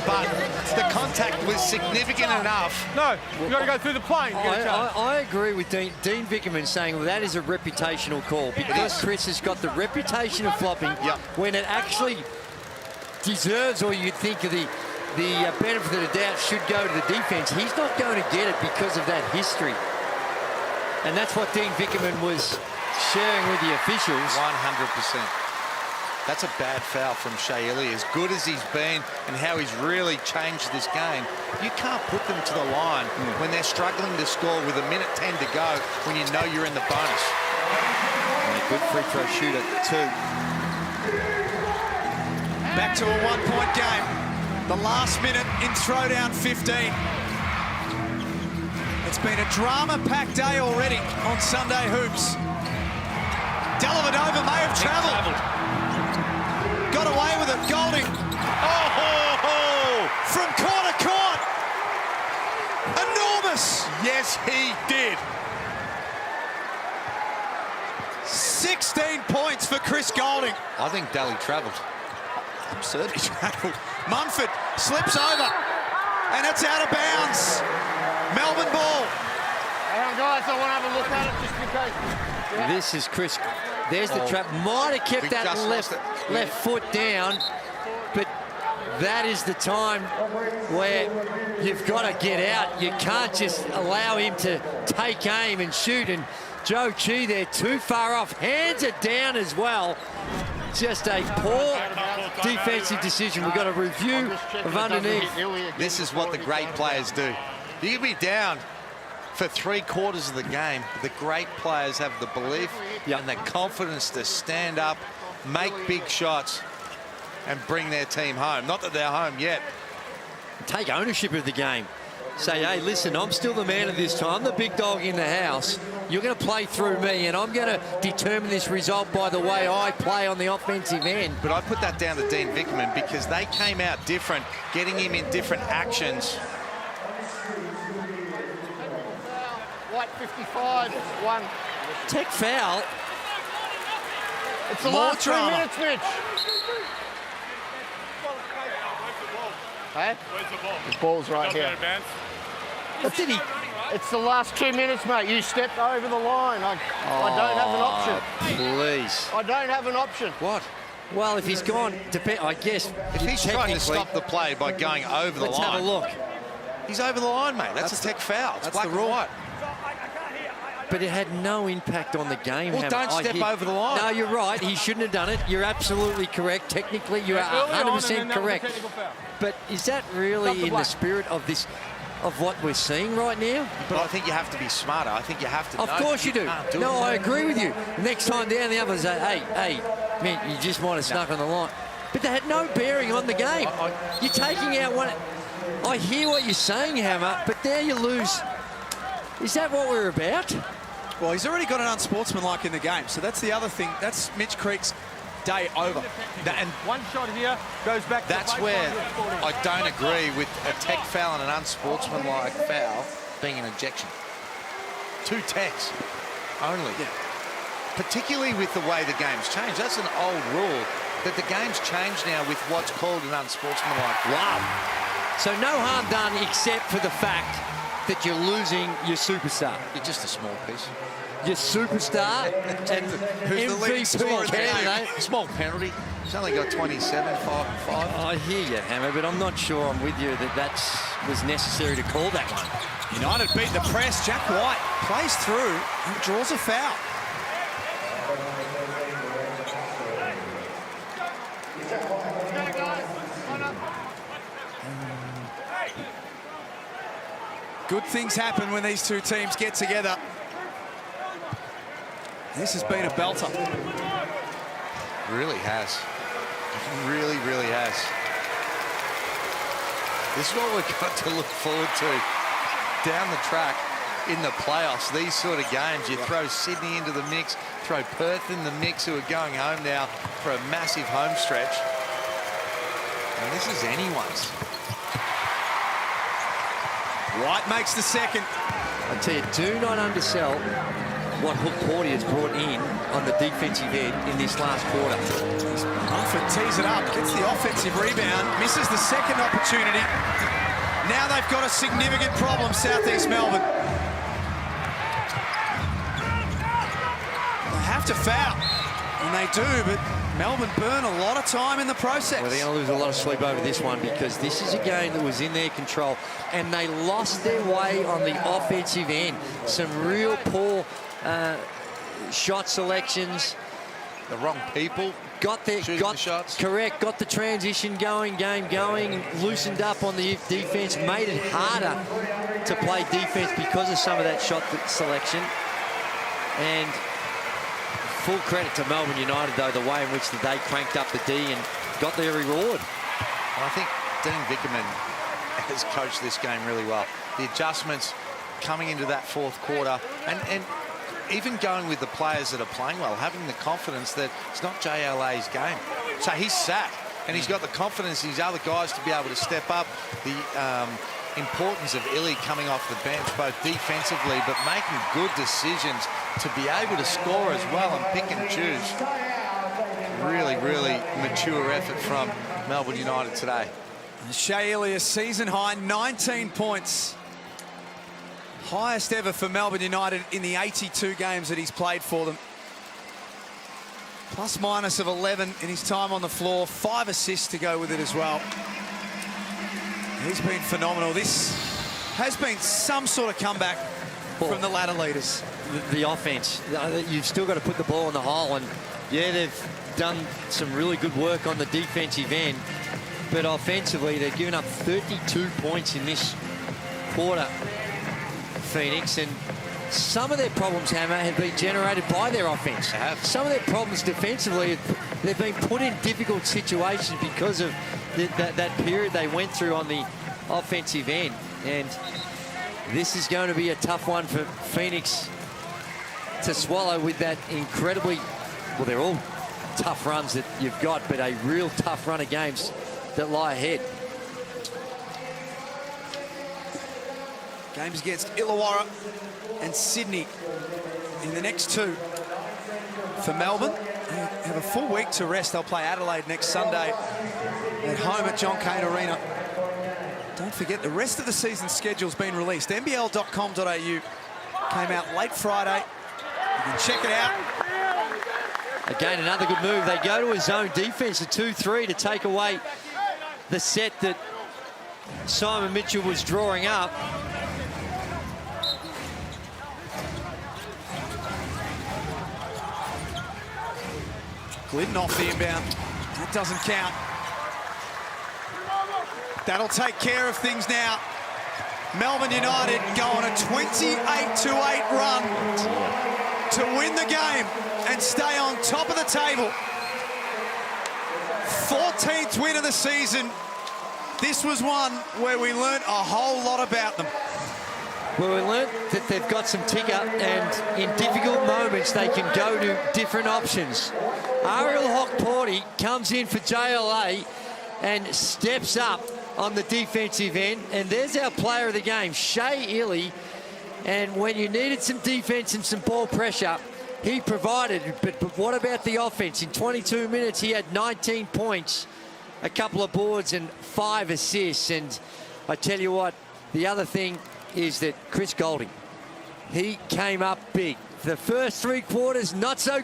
[SPEAKER 19] But the contact was significant enough.
[SPEAKER 20] No, you've got to go through the plane.
[SPEAKER 13] I agree with Dean Vickerman saying, well, that is a reputational call because Chris has got the reputation of flopping when it actually deserves, or you'd think of the benefit of the doubt should go to the defence. He's not going to get it because of that history. And that's what Dean Vickerman was sharing with the officials.
[SPEAKER 19] 100%. That's a bad foul from Shea Illy. As good as he's been and how he's really changed this game, you can't put them to the line when they're struggling to score with 1:10 to go when you know you're in the bonus.
[SPEAKER 13] And a good free throw shooter too.
[SPEAKER 12] Back to a one-point game. The last minute in throwdown 15. It's been a drama-packed day already on Sunday Hoops. Dellavedova may have travelled. Got away with it. Golding. Oh, from corner court. Enormous.
[SPEAKER 19] Yes, he did.
[SPEAKER 12] 16 points for Chris Golding.
[SPEAKER 19] I think Daly travelled.
[SPEAKER 12] Absurd. He travelled. Munford slips over. And it's out of bounds. Melbourne ball.
[SPEAKER 6] Hang on, guys, I want to have a look at it just in case.
[SPEAKER 13] This is Chris. There's the trap. Might have kept that left foot down, but that is the time where you've got to get out. You can't just allow him to take aim and shoot. And Joe Chi there, too far off. Hands it down as well. Just a poor defensive decision. We've got a review of underneath.
[SPEAKER 19] This is what the great players do. You can be down for 3/4 of the game. The great players have the belief and the confidence to stand up, make big shots, and bring their team home. Not that they're home yet.
[SPEAKER 13] Take ownership of the game. Say, hey, listen, I'm still the man of this time. I'm the big dog in the house. You're going to play through me, and I'm going to determine this result by the way I play on the offensive end.
[SPEAKER 19] But I put that down to Dean Vickerman because they came out different, getting him in different actions.
[SPEAKER 6] White 55, 1.
[SPEAKER 13] Tech foul.
[SPEAKER 6] It's the
[SPEAKER 12] More
[SPEAKER 6] last 3
[SPEAKER 12] drama.
[SPEAKER 6] minutes, Mitch. Hey?
[SPEAKER 10] Where's the ball?
[SPEAKER 6] The ball's right here.
[SPEAKER 13] What did he?
[SPEAKER 6] It's the last 2 minutes, mate. You stepped over the line. I don't have an option.
[SPEAKER 13] Please.
[SPEAKER 6] I don't have an option.
[SPEAKER 13] What? Well, if he's gone, I guess.
[SPEAKER 19] If he's trying to stop the play by going over the line.
[SPEAKER 13] Let's have a look.
[SPEAKER 19] He's over the line, mate. That's a tech foul. It's black and white.
[SPEAKER 13] But it had no impact on the game.
[SPEAKER 19] Well, don't step over the line.
[SPEAKER 13] No, you're right. He shouldn't have done it. You're absolutely correct. Technically, you are 100% correct. But is that really in the spirit of this, of what we're seeing right now?
[SPEAKER 19] But I think you have to be smarter. I think you have to.
[SPEAKER 13] Of course you do. No, I agree with you. Next time down, the others say, hey, man, you just might have snuck on the line. But they had no bearing on the game. You're taking out one. I hear what you're saying, Hammer, but there you lose. Is that what we're about?
[SPEAKER 12] Well, he's already got an unsportsmanlike in the game, so that's the other thing. That's Mitch Creek's day over.
[SPEAKER 20] And one shot here goes back to
[SPEAKER 19] That's where I don't agree with a tech foul and an unsportsmanlike foul being an ejection. 2 techs only. Yeah. Particularly with the way the game's changed. That's an old rule that the game's changed now with what's called an unsportsmanlike.
[SPEAKER 13] Wow. So no harm done except for the fact that you're losing your superstar.
[SPEAKER 19] You're just a small piece.
[SPEAKER 13] Your superstar and
[SPEAKER 19] Who's the leading scorer
[SPEAKER 13] MVP candidate.
[SPEAKER 19] Small penalty. He's only got 27, 5 and 5.
[SPEAKER 13] I hear you, Hammer, but I'm not sure I'm with you that was necessary to call that one.
[SPEAKER 12] United beat the press. Jack White plays through and draws a foul. Good things happen when these two teams get together. This has been a belter.
[SPEAKER 19] Really has. Really, really has. This is what we've got to look forward to down the track in the playoffs. These sort of games, you throw Sydney into the mix, throw Perth in the mix, who are going home now for a massive home stretch. And this is anyone's.
[SPEAKER 12] White makes the second.
[SPEAKER 13] I tell you, do not undersell what Hook Porty has brought in on the defensive end in this last quarter.
[SPEAKER 12] Mumford tees it up, gets the offensive rebound, misses the second opportunity. Now they've got a significant problem, Southeast Melbourne. They have to foul, and they do, but Melbourne burn a lot of time in the process.
[SPEAKER 13] Well, they're going to lose a lot of sleep over this one because this is a game that was in their control, and they lost their way on the offensive end. Some real poor shot selections.
[SPEAKER 19] The wrong people
[SPEAKER 13] got the shots. Correct. Got the transition going, game going, loosened up on the defense, made it harder to play defense because of some of that shot selection. And full credit to Melbourne United, though, the way in which they cranked up the D and got their reward.
[SPEAKER 19] And I think Dean Vickerman has coached this game really well. The adjustments coming into that fourth quarter, and even going with the players that are playing well, having the confidence that it's not JLA's game. So he's sat, and he's got the confidence in his other guys to be able to step up. The importance of Illy coming off the bench, both defensively, but making good decisions to be able to score as well and pick and choose. Really, really mature effort from Melbourne United today.
[SPEAKER 12] Shea Illy, a season-high 19 points. Highest ever for Melbourne United in the 82 games that he's played for them. Plus minus of 11 in his time on the floor. 5 assists to go with it as well. He's been phenomenal. This has been some sort of comeback from the ladder leaders.
[SPEAKER 13] The offense, you've still got to put the ball in the hole, and yeah, they've done some really good work on the defensive end, but offensively they've given up 32 points in this quarter, Phoenix, and some of their problems, Hammer, have been generated by their offense. Some of their problems defensively, they've been put in difficult situations because of that period they went through on the offensive end. And this is going to be a tough one for Phoenix to swallow with that incredibly, well, they're all tough runs that you've got, but a real tough run of games that lie ahead.
[SPEAKER 12] Games against Illawarra and Sydney in the next two. For Melbourne, they have a full week to rest. They'll play Adelaide next Sunday at home at John Cain Arena. Don't forget, the rest of the season schedule's been released. NBL.com.au came out late Friday. You can check it out.
[SPEAKER 13] Again, another good move. They go to a zone defense, a 2-3, to take away the set that Simon Mitchell was drawing up.
[SPEAKER 12] Glidden off the inbound. That doesn't count. That'll take care of things now. Melbourne United go on a 28-8 run to win the game and stay on top of the table. 14th win of the season. This was one where we learnt a whole lot about them.
[SPEAKER 13] Well, we learnt that they've got some ticker, and in difficult moments they can go to different options. Ariel Hock-Porty comes in for JLA and steps up on the defensive end, and there's our player of the game, Shea Illy. And when you needed some defense and some ball pressure, he provided. But what about the offense? In 22 minutes, he had 19 points, a couple of boards and 5 assists. And I tell you what, the other thing is that Chris Golding, he came up big. The first 3 quarters, not so good.